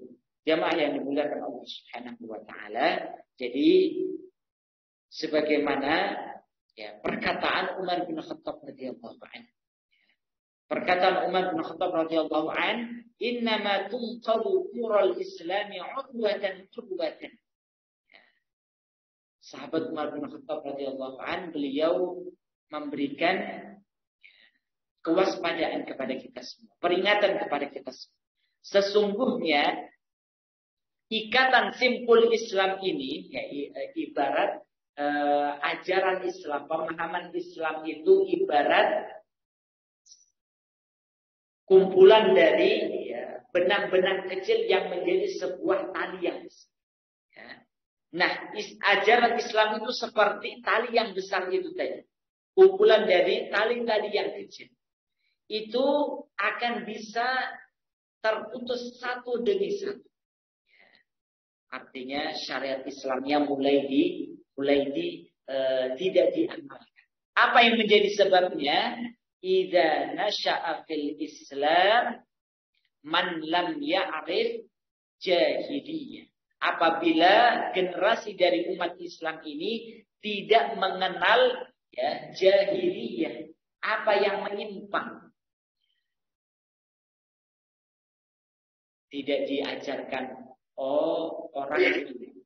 Speaker 2: Jamaah yang dimuliakan Allah Subhanahu wa taala. Jadi sebagaimana ya perkataan Umar bin Khattab radhiyallahu anhu. Perkataan Umar bin Khattab radhiyallahu anhu, "Innama tunqadu umural Islami 'udwatan." Sahabat Umar bin Khattab radhiyallahu anhu, beliau memberikan kewaspadaan kepada kita semua, peringatan kepada kita semua. Sesungguhnya ikatan simpul Islam ini ya, ibarat ajaran Islam, pemahaman Islam itu ibarat kumpulan dari ya, benang-benang kecil yang menjadi sebuah tali yang besar. Ya. Nah, ajaran Islam itu seperti tali yang besar itu tadi. Kumpulan dari tali-tali yang kecil. Itu akan bisa terputus satu demi satu. Artinya syariat Islamnya tidak diamalkan. Apa yang menjadi sebabnya? Idza nasha'a fil Islam man lam ya'rif jahiliyah. Apabila generasi dari umat Islam ini tidak mengenal ya, jahiliyah, apa yang menyimpang. Tidak diajarkan orang ini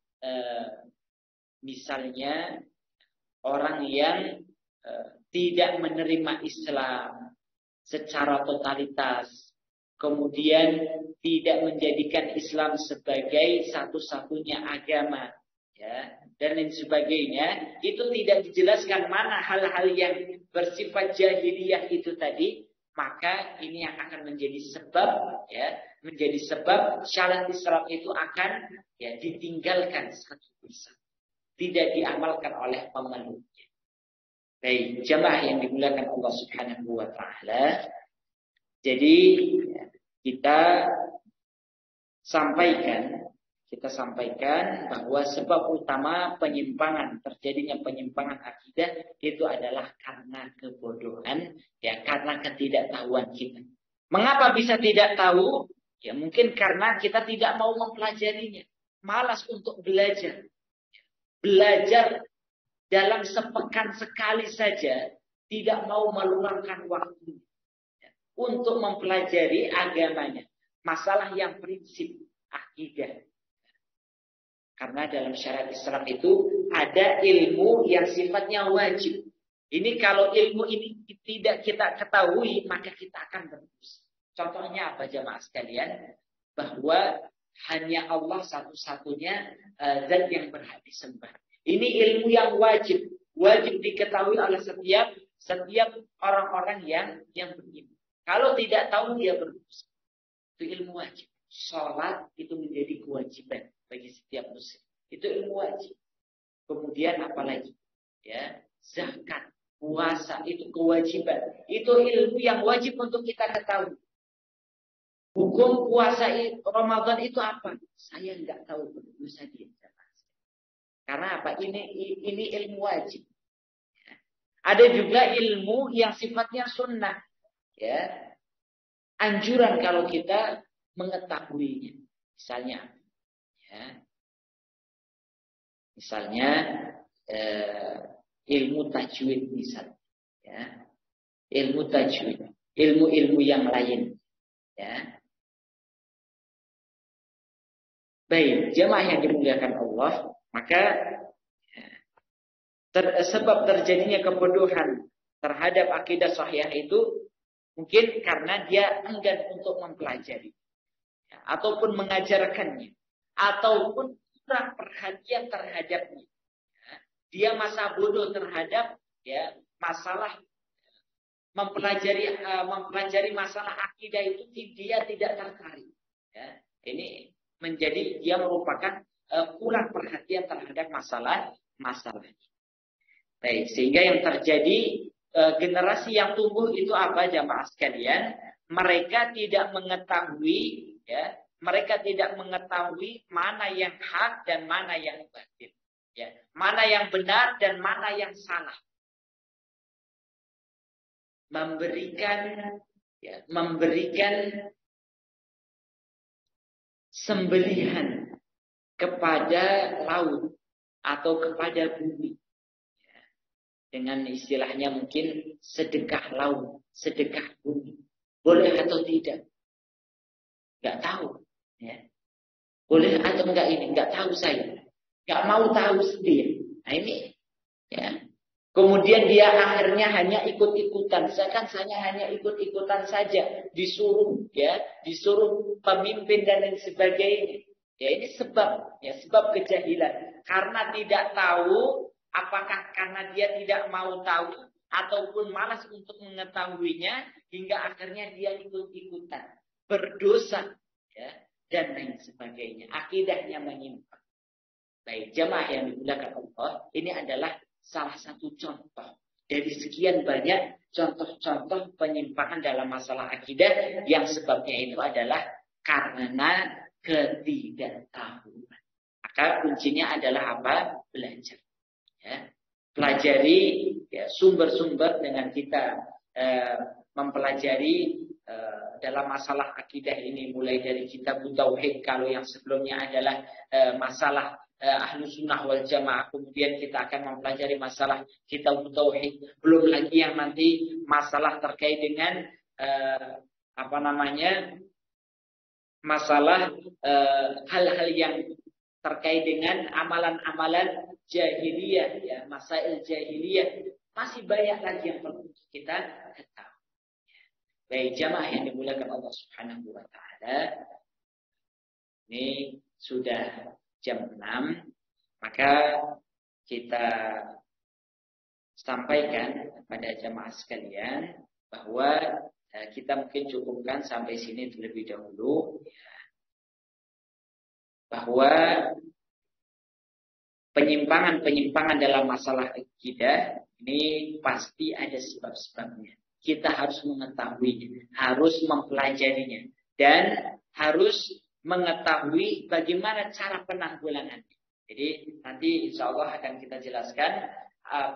Speaker 2: misalnya orang yang tidak menerima Islam secara totalitas, kemudian tidak menjadikan Islam sebagai satu-satunya agama, ya, dan lain sebagainya, itu tidak dijelaskan mana hal-hal yang bersifat jahiliyah itu tadi, maka ini yang akan menjadi sebab, ya, menjadi sebab syariat Islam itu akan ya ditinggalkan satu persatu, tidak diamalkan oleh pemeluknya. Baik, jamaah yang dimuliakan Allah Subhanahu wa taala. Jadi kita sampaikan bahwa sebab utama terjadinya penyimpangan akidah itu adalah karena kebodohan, ya, karena ketidaktahuan kita. Mengapa bisa tidak tahu? Ya mungkin karena kita tidak mau mempelajarinya, malas untuk belajar. Belajar dalam sepekan sekali saja, tidak mau meluangkan waktu untuk mempelajari agamanya. Masalah yang prinsip akidah. Karena dalam syariat Islam itu ada ilmu yang sifatnya wajib. Ini kalau ilmu ini tidak kita ketahui, maka kita akan berdosa. Contohnya apa jamaah sekalian? Bahwa hanya Allah satu-satunya zat yang berhak disembah. Ini ilmu yang wajib diketahui oleh setiap orang-orang yang beriman. Kalau tidak tahu dia berdosa. Itu ilmu wajib. Salat itu menjadi kewajiban bagi setiap muslim. Itu ilmu wajib. Kemudian apalagi? Ya, zakat, puasa itu kewajiban. Itu ilmu yang wajib untuk kita ketahui. Hukum puasa Ramadan itu apa? Saya enggak tahu, berdosa dia. Karena apa? Ini ilmu wajib. Ada juga ilmu yang sifatnya sunnah. Ya. Anjuran kalau kita mengetahuinya. Misalnya ilmu tajwid misalnya. Ya. Ilmu tajwid. Ilmu-ilmu yang lain. Ya. Baik, jamaah yang dimuliakan Allah. Maka sebab terjadinya kebodohan terhadap akidah sahih itu mungkin karena dia enggan untuk mempelajari, ya, ataupun mengajarkannya, ataupun kurang perhatian terhadapnya. Ya, dia masa bodoh terhadap ya masalah mempelajari masalah akidah itu dia tidak tertarik. Ya, ini menjadi dia merupakan kurang perhatian terhadap masalah. Baik, sehingga yang terjadi generasi yang tumbuh itu apa jamaah sekalian? Mereka tidak mengetahui, ya, mereka tidak mengetahui mana yang hak dan mana yang batil, ya, mana yang benar dan mana yang salah. Memberikan sembelihan kepada laut atau kepada bumi. Dengan istilahnya mungkin sedekah laut, sedekah bumi. Boleh atau tidak? Enggak tahu. Ya. Boleh atau enggak ini? Enggak tahu saya. Enggak mau tahu sendiri. Nah ini. Ya. Kemudian dia akhirnya hanya ikut-ikutan. Saya hanya ikut-ikutan saja. Disuruh pemimpin dan lain sebagainya. Ya ini sebab, ya sebab kejahilan. Karena tidak tahu, apakah karena dia tidak mau tahu ataupun malas untuk mengetahuinya hingga akhirnya dia ikut-ikutan berdosa, ya, dan lain sebagainya. Akidahnya menyimpang. Baik, jamaah yang dimuliakan Allah, ini adalah salah satu contoh dari sekian banyak contoh-contoh penyimpangan dalam masalah akidah yang sebabnya itu adalah karena ketidaktahuan. Maka kuncinya adalah apa? Belajar. Ya. Pelajari ya, sumber-sumber dengan kita mempelajari dalam masalah akidah ini, mulai dari kitab tauhid kalau yang sebelumnya adalah masalah ahlu sunnah wal jamaah, kemudian kita akan mempelajari masalah kitab tauhid, belum lagi yang nanti masalah terkait dengan masalah hal-hal yang terkait dengan amalan-amalan jahiliyah, ya, masail jahiliyah, masih banyak lagi yang perlu kita ketahui. Baik jamaah yang dimuliakan Allah Subhanahu wa taala, ini sudah jam 6, maka kita sampaikan kepada jamaah sekalian bahwa kita mungkin cukupkan sampai sini terlebih dahulu, bahwa penyimpangan-penyimpangan dalam masalah akidah ini pasti ada sebab-sebabnya. Kita harus mengetahuinya, harus mempelajarinya, dan harus mengetahui bagaimana cara penanggulangannya. Jadi nanti insya Allah akan kita jelaskan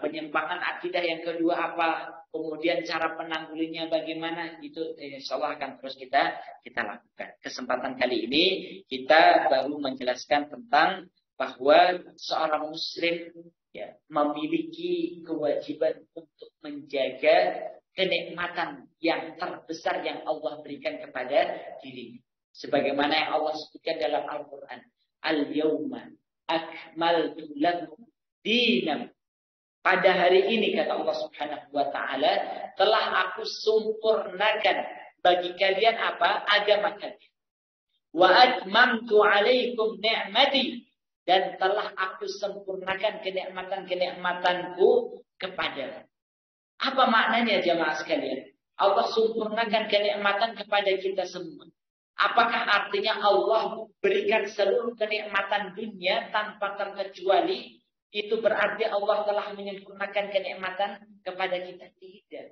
Speaker 2: penyimpangan akidah yang kedua apa, kemudian cara penanggulannya bagaimana, itu insya Allah akan terus kita lakukan. Kesempatan kali ini kita baru menjelaskan tentang bahwa seorang muslim ya, memiliki kewajiban untuk menjaga kenikmatan yang terbesar yang Allah berikan kepada dirinya. Sebagaimana yang Allah sebutkan dalam Al-Quran, Al-Yawma akmaltu lakum dinakum. Pada hari ini kata Allah Subhanahu wa taala, telah aku sempurnakan bagi kalian apa? Agama kalian. Wa atmamtu alaikum ni'mati, dan telah aku sempurnakan kenikmatan-kenikmatanku kepada. Apa maknanya jemaah sekalian? Allah sempurnakan kenikmatan kepada kita semua. Apakah artinya Allah berikan seluruh kenikmatan dunia tanpa terkecuali? Itu berarti Allah telah menyempurnakan kenikmatan kepada kita? Tidak.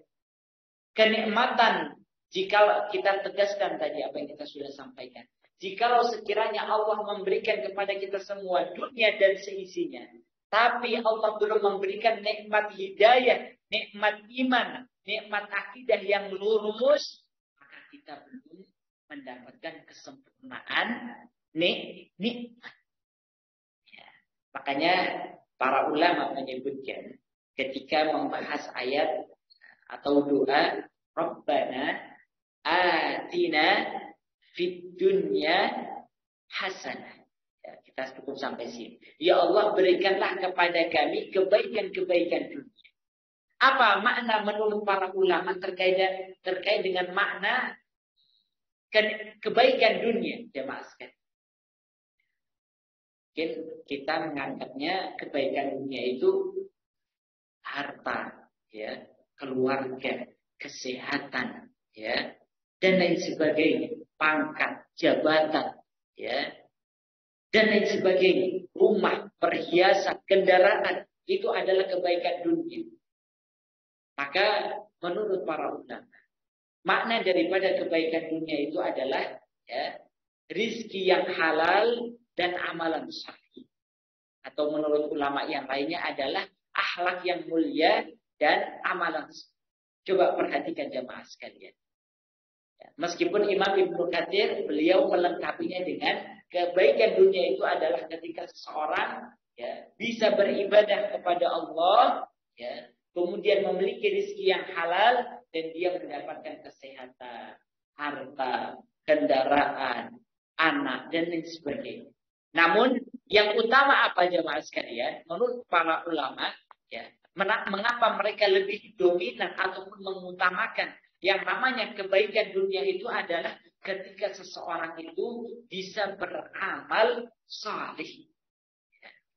Speaker 2: Kenikmatan, jika kita tegaskan tadi apa yang kita sudah sampaikan, jikalau sekiranya Allah memberikan kepada kita semua dunia dan seisinya, tapi Allah belum memberikan nikmat hidayah, nikmat iman, nikmat akidah yang lurus, maka kita belum mendapatkan kesempurnaan nikmat. Ya. Makanya para ulama menyebutkan ketika membahas ayat atau doa Rabbana atina fid dunya hasanah. Ya, kita cukup sampai sini. Ya Allah, berikanlah kepada kami kebaikan-kebaikan dunia. Apa makna menurut para ulama terkait dengan makna kebaikan dunia, jemaah sekalian? Mungkin kita menganggapnya kebaikan dunia itu harta, ya, keluarga, kesehatan, ya, dan lain sebagainya, pangkat, jabatan, ya, dan lain sebagainya, rumah, perhiasan, kendaraan, itu adalah kebaikan dunia. Maka menurut para ulama, makna daripada kebaikan dunia itu adalah ya, rizki yang halal dan amalan syar'i. Atau menurut ulama yang lainnya adalah akhlak yang mulia dan amalan syar'i. Coba perhatikan jemaah sekalian. Ya, meskipun Imam Ibnu Katsir beliau melengkapinya dengan kebaikan dunia itu adalah ketika seseorang ya, bisa beribadah kepada Allah, ya, kemudian memiliki rezeki yang halal dan dia mendapatkan kesehatan, harta, kendaraan, anak dan lain sebagainya. Namun yang utama apa jemaah sekalian? Menurut para ulama, ya, mengapa mereka lebih dominan ataupun mengutamakan yang namanya kebaikan dunia itu adalah ketika seseorang itu bisa beramal saleh.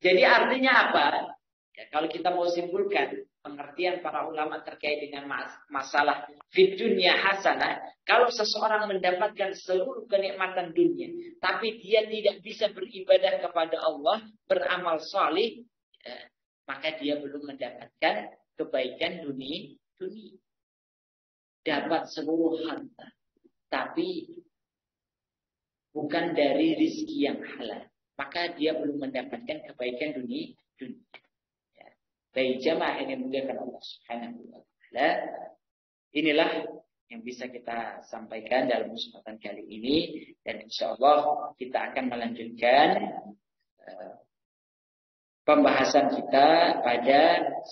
Speaker 2: Jadi artinya apa? Ya, kalau kita mau simpulkan pengertian para ulama terkait dengan masalah fid dunya hasanah, kalau seseorang mendapatkan seluruh kenikmatan dunia, tapi dia tidak bisa beribadah kepada Allah, beramal saleh, ya, maka dia belum mendapatkan kebaikan dunia. Dapat seluruh harta, tapi bukan dari rizki yang halal, maka dia belum mendapatkan kebaikan dunia. Ya. Baik jamaah yang dimuliakan Allah Subhanahu wa taala, inilah yang bisa kita sampaikan dalam kesempatan kali ini, dan insya Allah kita akan melanjutkan pembahasan kita pada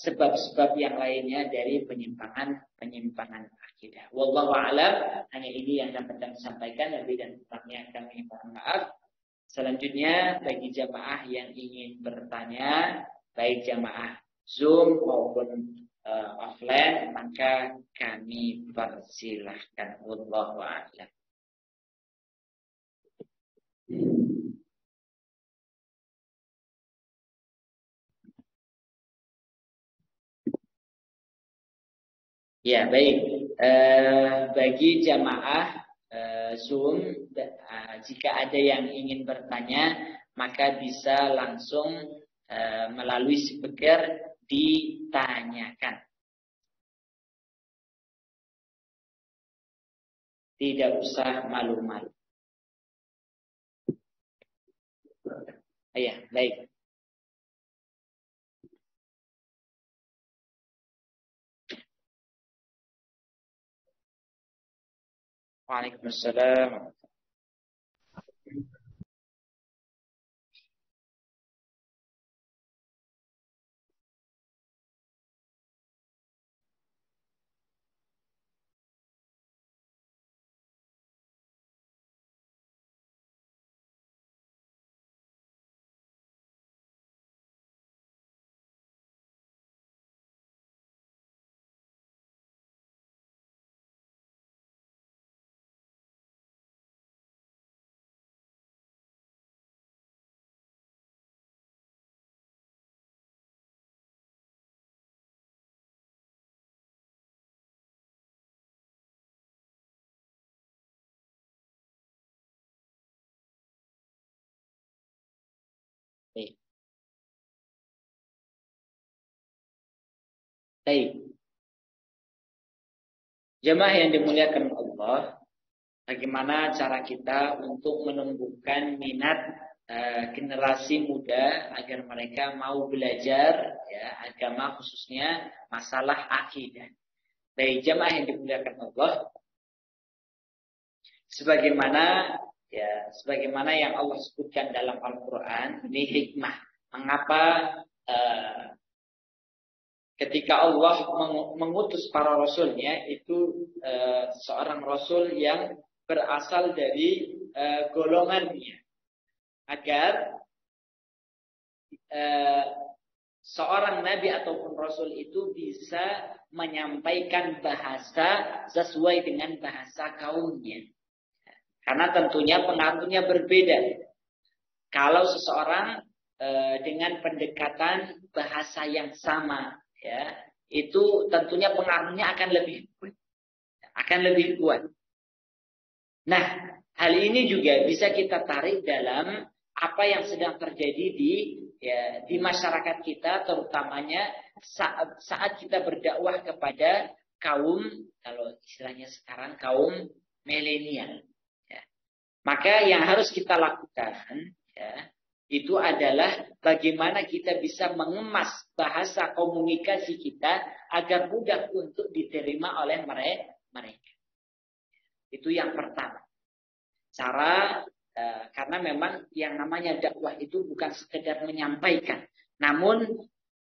Speaker 2: sebab-sebab yang lainnya dari penyimpangan akidah. Wallahu a'lam. Hanya ini yang dapat kami sampaikan, lebih dan kurangnya kami mohon maaf. Selanjutnya bagi jamaah yang ingin bertanya, baik jamaah Zoom maupun offline, maka kami persilahkan. Wallahu a'lam. Ya, baik. Bagi jamaah Zoom, jika ada yang ingin bertanya, maka bisa langsung melalui speaker ditanyakan. Tidak usah malu-malu. Ya, baik. Waalaikumsalam. Baik. Jemaah yang dimuliakan Allah, bagaimana cara kita untuk menumbuhkan minat generasi muda agar mereka mau belajar ya, agama, khususnya masalah akidah. Baik jemaah yang dimuliakan Allah, sebagaimana yang Allah sebutkan dalam Al-Quran, ini hikmah. Mengapa ketika Allah mengutus para rasulnya itu seorang rasul yang berasal dari golongannya, agar seorang nabi ataupun rasul itu bisa menyampaikan bahasa sesuai dengan bahasa kaumnya. Karena tentunya pengaruhnya berbeda. Kalau seseorang dengan pendekatan bahasa yang sama, ya, itu tentunya pengaruhnya akan lebih kuat. Nah, hal ini juga bisa kita tarik dalam apa yang sedang terjadi di masyarakat kita, terutamanya saat kita berdakwah kepada kaum, kalau istilahnya sekarang kaum milenial. Ya. Maka yang harus kita lakukan, ya, itu adalah bagaimana kita bisa mengemas bahasa komunikasi kita agar mudah untuk diterima oleh mereka. Itu yang pertama. Karena memang yang namanya dakwah itu bukan sekedar menyampaikan, namun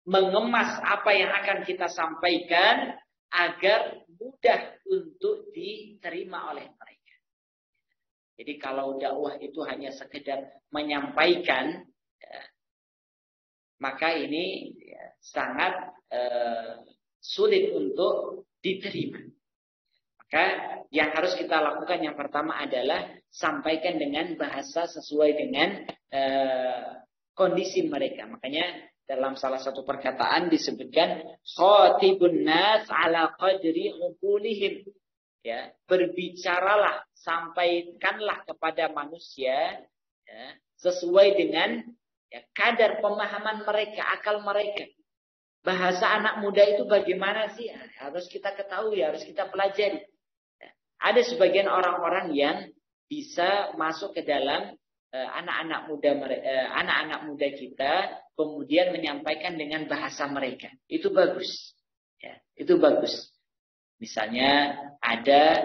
Speaker 2: mengemas apa yang akan kita sampaikan agar mudah untuk diterima oleh mereka. Jadi kalau dakwah itu hanya sekedar menyampaikan, ya, maka ini sangat sulit untuk diterima. Maka yang harus kita lakukan yang pertama adalah sampaikan dengan bahasa sesuai dengan kondisi mereka. Makanya dalam salah satu perkataan disebutkan khatibun nas ala qadri uqulihim. Ya, berbicaralah, sampaikanlah kepada manusia ya, sesuai dengan kadar pemahaman mereka, akal mereka. Bahasa anak muda itu bagaimana sih? Harus kita ketahui, harus kita pelajari. Ada sebagian orang-orang yang bisa masuk ke dalam anak-anak muda kita, kemudian menyampaikan dengan bahasa mereka. Itu bagus. Ya, itu bagus. Misalnya ada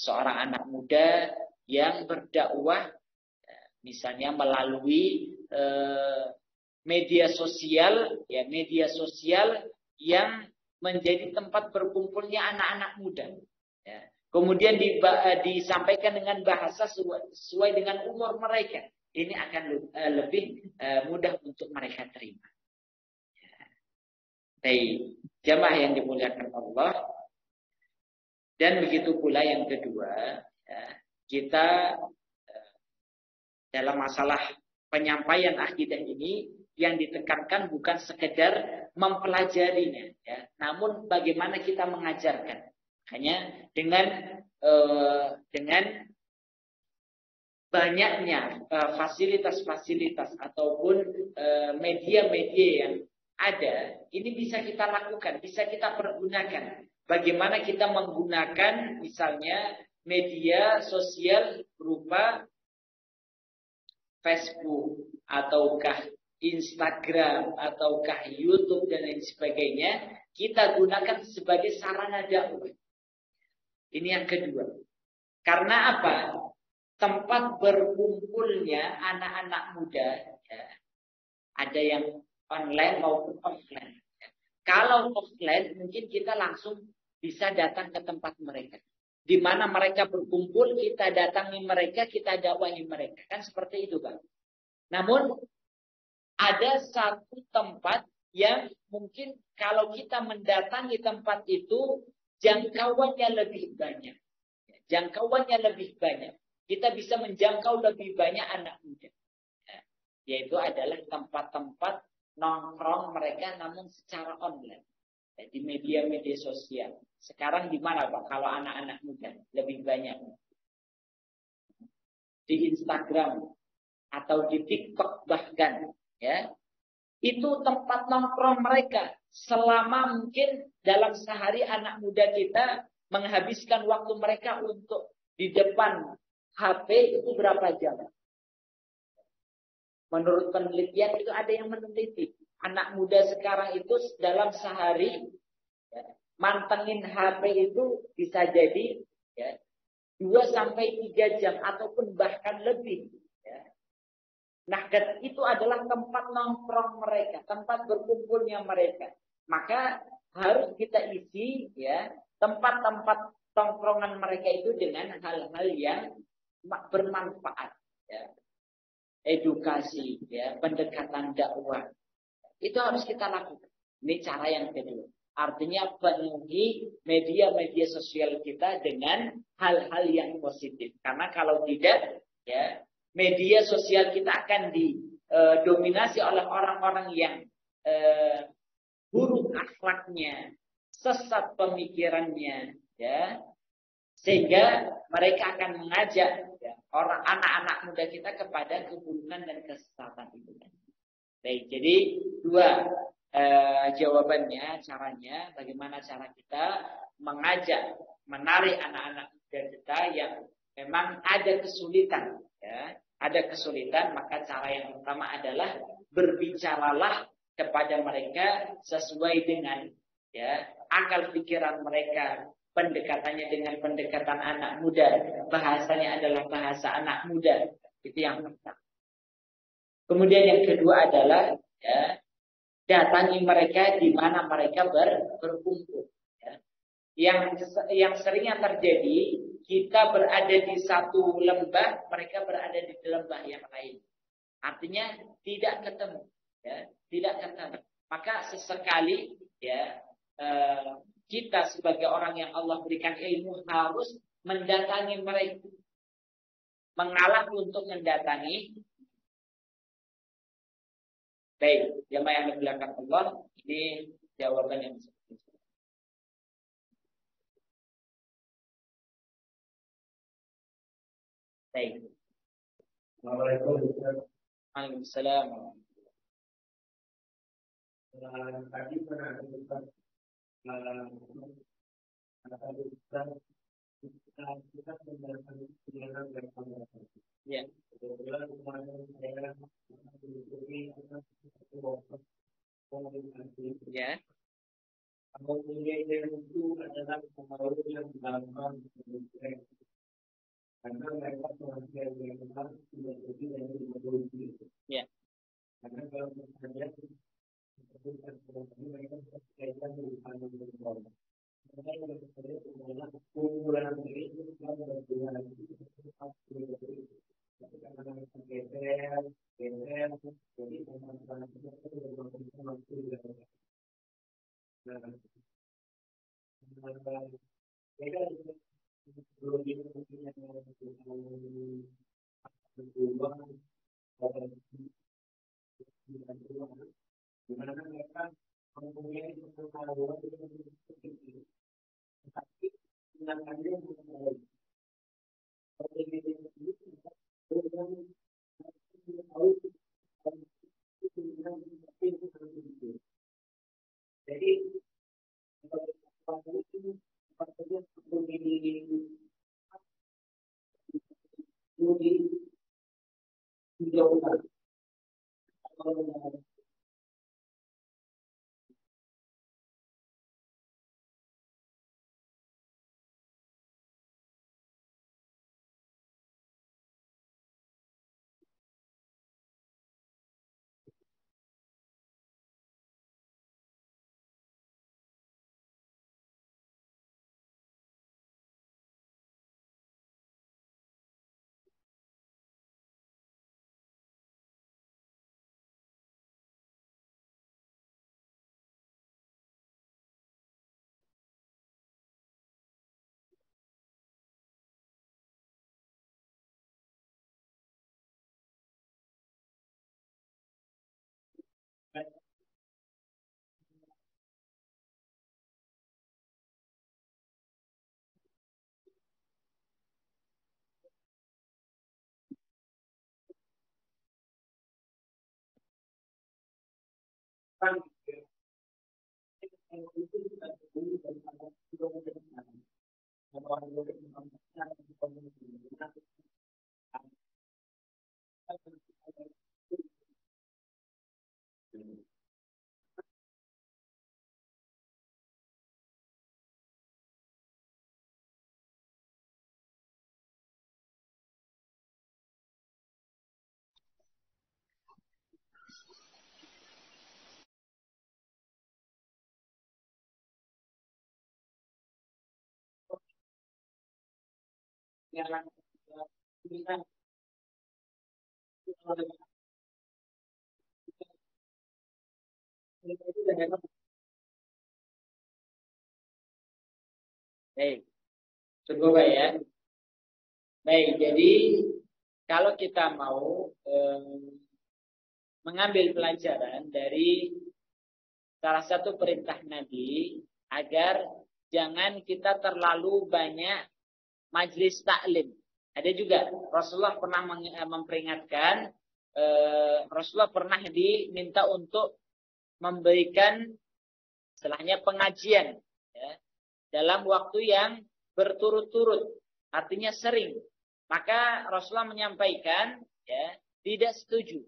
Speaker 2: seorang anak muda yang berdakwah, misalnya melalui media sosial yang menjadi tempat berkumpulnya anak-anak muda. Ya. Kemudian disampaikan dengan bahasa sesuai dengan umur mereka. Ini akan lebih mudah untuk mereka terima. Baik, jamaah yang dimuliakan Allah. Dan begitu pula yang kedua, ya, kita dalam masalah penyampaian akidah ini yang ditekankan bukan sekedar mempelajarinya, ya, namun bagaimana kita mengajarkan. Hanya dengan banyaknya fasilitas-fasilitas ataupun media-media yang ada, ini bisa kita lakukan, bisa kita pergunakan. Bagaimana kita menggunakan misalnya media sosial berupa Facebook ataukah Instagram ataukah YouTube dan lain sebagainya, kita gunakan sebagai sarana dakwah. Ini yang kedua. Karena apa? Tempat berkumpulnya anak-anak muda, ya, ada yang online maupun offline. Kalau offline mungkin kita langsung bisa datang ke tempat mereka. Di mana mereka berkumpul, kita datangi mereka, kita dakwahi mereka. Kan seperti itu, Bang. Namun ada satu tempat yang mungkin kalau kita mendatangi tempat itu jangkauannya lebih banyak. Jangkauannya lebih banyak. Kita bisa menjangkau lebih banyak anak muda. Yaitu adalah tempat-tempat nongkrong mereka namun secara online. Di media-media sosial. Sekarang di mana Pak kalau anak-anak muda lebih banyak? Di Instagram atau di TikTok bahkan, ya. Itu tempat nongkrong mereka. Selama mungkin dalam sehari anak muda kita menghabiskan waktu mereka untuk di depan HP itu berapa jam? Menurut penelitian itu ada yang meneliti. Anak muda sekarang itu dalam sehari ya, mantengin HP itu bisa jadi ya, 2-3 jam ataupun bahkan lebih. Ya. Nah, itu adalah tempat nongkrong mereka, tempat berkumpulnya mereka. Maka harus kita isi ya tempat-tempat nongkrongan mereka itu dengan hal-hal yang bermanfaat. Ya. Edukasi, ya, pendekatan dakwah. Itu harus kita lakukan. Ini cara yang kedua. Artinya penuhi media-media sosial kita dengan hal-hal yang positif. Karena kalau tidak, ya, media sosial kita akan didominasi oleh orang-orang yang buruk akhlaknya, sesat pemikirannya, ya. Sehingga mereka akan mengajak ya, orang anak-anak muda kita kepada keburukan dan kesesatan itu. Baik, jadi dua jawabannya, caranya bagaimana cara kita mengajak, menarik anak-anak muda kita yang memang ada kesulitan, ya, ada kesulitan, maka cara yang pertama adalah berbicaralah kepada mereka sesuai dengan ya akal pikiran mereka. Pendekatannya dengan pendekatan anak muda. Bahasanya adalah bahasa anak muda. Itu yang pertama. Kemudian yang kedua adalah ya, datangi mereka di mana mereka berkumpul. Ya. Yang seringnya terjadi, kita berada di satu lembah, mereka berada di lembah yang lain. Artinya tidak ketemu. Ya, tidak ketemu. Maka sesekali ya kita sebagai orang yang Allah berikan ilmu harus mendatangi mereka. Mengalah untuk mendatangi. Baik, jamaah yang dimuliakan Allah, ini jawaban yang seperti itu. Baik. Waalaikumsalam.
Speaker 1: Tadi pernah kita
Speaker 2: Ya. Ya.
Speaker 1: Itu adalah pengaruh yang gampang karena mereka tidak lebih dari 50.
Speaker 2: Ya.
Speaker 1: Karena kalau misalnya mereka berkaitan dengan kumpulan ini dimana mereka mempunyai pengetahuan tapi tindakannya bukan baik. Jadi
Speaker 2: Baik. Cukup ya. Baik, jadi kalau kita mau mengambil pelajaran dari salah satu perintah Nabi agar jangan kita terlalu banyak majlis taklim. Ada juga Rasulullah pernah memperingatkan, Rasulullah pernah diminta untuk memberikan istilahnya pengajian ya, dalam waktu yang berturut-turut, artinya sering. Maka Rasulullah menyampaikan ya, tidak setuju.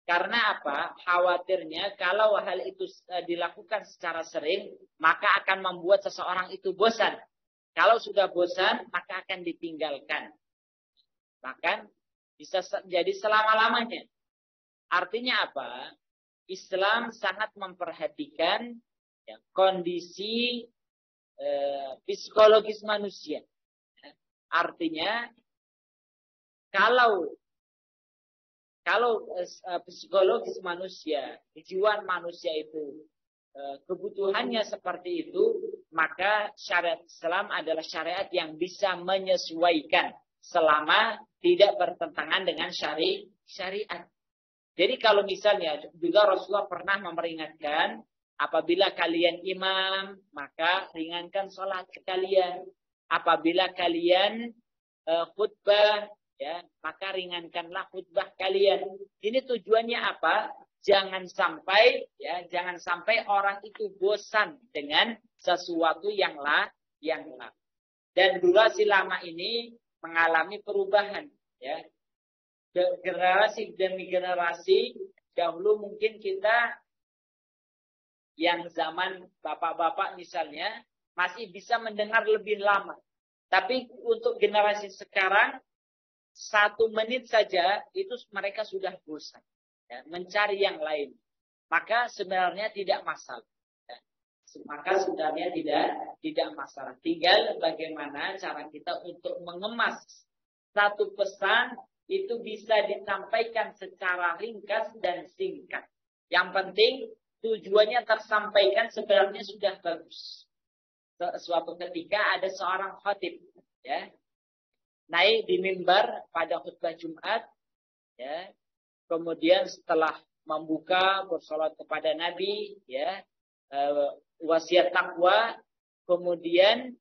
Speaker 2: Karena apa? Khawatirnya kalau hal itu dilakukan secara sering, maka akan membuat seseorang itu bosan. Kalau sudah bosan, maka akan ditinggalkan. Bahkan bisa jadi selama-lamanya. Artinya apa? Islam sangat memperhatikan ya, kondisi psikologis manusia. Artinya kalau psikologis manusia, kejiwaan manusia itu kebutuhannya seperti itu, maka syariat Islam adalah syariat yang bisa menyesuaikan selama tidak bertentangan dengan syariat. Jadi kalau misalnya juga Rasulullah pernah memperingatkan, apabila kalian imam, maka ringankan sholat kalian. Apabila kalian khutbah, ya, maka ringankanlah khutbah kalian. Ini tujuannya apa? Jangan sampai orang itu bosan dengan sesuatu yang lama. Dan durasi lama ini mengalami perubahan, ya. Generasi demi generasi, dahulu mungkin kita yang zaman bapak-bapak misalnya masih bisa mendengar lebih lama. Tapi untuk generasi sekarang 1 menit saja itu mereka sudah bosan, ya, mencari yang lain. Maka sebenarnya tidak masalah. Ya. Maka sebenarnya tidak masalah. Tinggal bagaimana cara kita untuk mengemas satu pesan itu bisa disampaikan secara ringkas dan singkat. Yang penting tujuannya tersampaikan sebenarnya sudah bagus. Suatu ketika ada seorang khatib, ya, naik di mimbar pada khutbah Jumat, ya. Kemudian setelah membuka bersolat kepada Nabi, ya, wasiat takwa, kemudian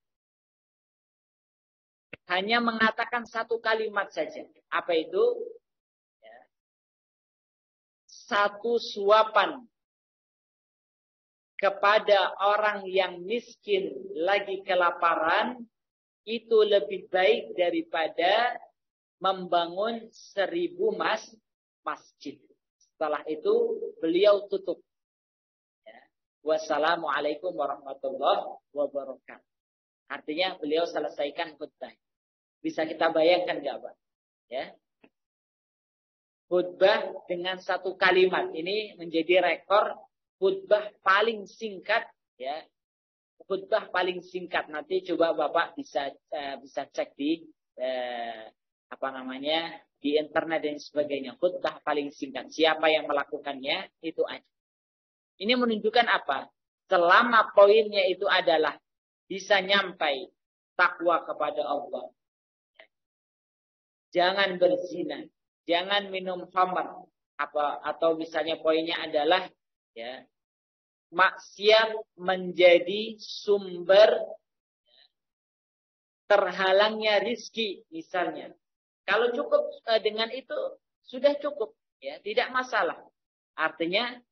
Speaker 2: hanya mengatakan 1 kalimat saja. Apa itu? Ya. 1 suapan kepada orang yang miskin lagi kelaparan itu lebih baik daripada membangun 1000 masjid. Setelah itu beliau tutup. Ya. Wassalamualaikum warahmatullahi wabarakatuh. Artinya beliau selesaikan khutbah. Bisa kita bayangkan nggak, Pak? Ya. Khutbah dengan 1 kalimat ini menjadi rekor khutbah paling singkat, ya. Khutbah paling singkat. Nanti coba Bapak bisa cek di di internet dan sebagainya. Khutbah paling singkat. Siapa yang melakukannya itu aja. Ini menunjukkan apa? Selama poinnya itu adalah bisa nyampai takwa kepada Allah. Jangan berzina, jangan minum khamar, atau misalnya poinnya adalah, ya, maksiat menjadi sumber terhalangnya rizki misalnya. Kalau cukup dengan itu sudah cukup, ya, tidak masalah. Artinya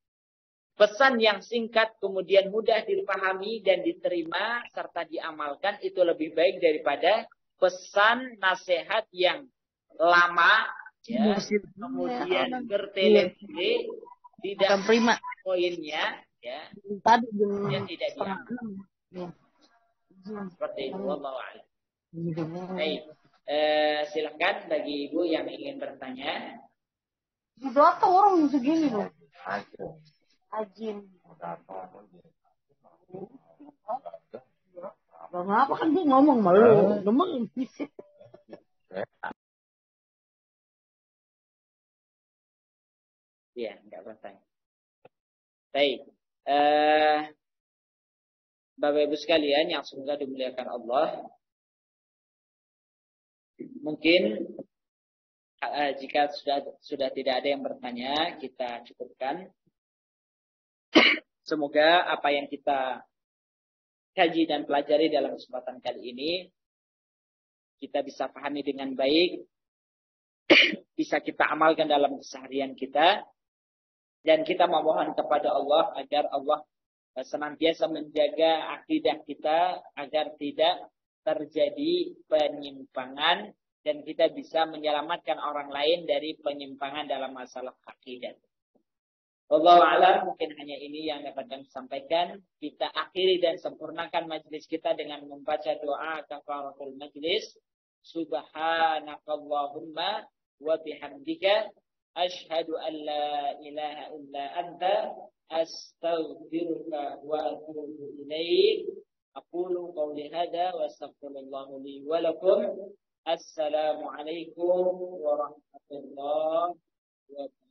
Speaker 2: pesan yang singkat kemudian mudah dipahami dan diterima serta diamalkan itu lebih baik daripada pesan nasihat yang lama, ya, kemudian bertele-tele, tidak poinnya, ya, dan tidak diamalkan. Seperti itu, wallahu a'lam. Baik, silakan bagi ibu yang ingin bertanya.
Speaker 3: Di data orang segini loh. Ajin. Kenapa kan dia ngomong malu? Ngomong fisik.
Speaker 2: Iya, enggak bertanya. Baik. Bapak Ibu sekalian yang semoga dimuliakan Allah. Mungkin jika sudah tidak ada yang bertanya, kita cukupkan. Semoga apa yang kita kaji dan pelajari dalam kesempatan kali ini kita bisa pahami dengan baik, bisa kita amalkan dalam keseharian kita, dan kita memohon kepada Allah agar Allah senantiasa menjaga akidah kita agar tidak terjadi penyimpangan dan kita bisa menyelamatkan orang lain dari penyimpangan dalam masalah akidah. Wallahu a'lam, mungkin hanya ini yang dapat kami sampaikan. Kita akhiri dan sempurnakan majelis kita dengan membaca doa kafaratul majlis. Subhanakallahumma wa bihamdika asyhadu an la ilaha illa anta astaghfiruka wa atubu ilaik. Aqulu qawli hadza wa astaghfirullah li wa lakum. Assalamualaikum warahmatullahi wabarakatuh.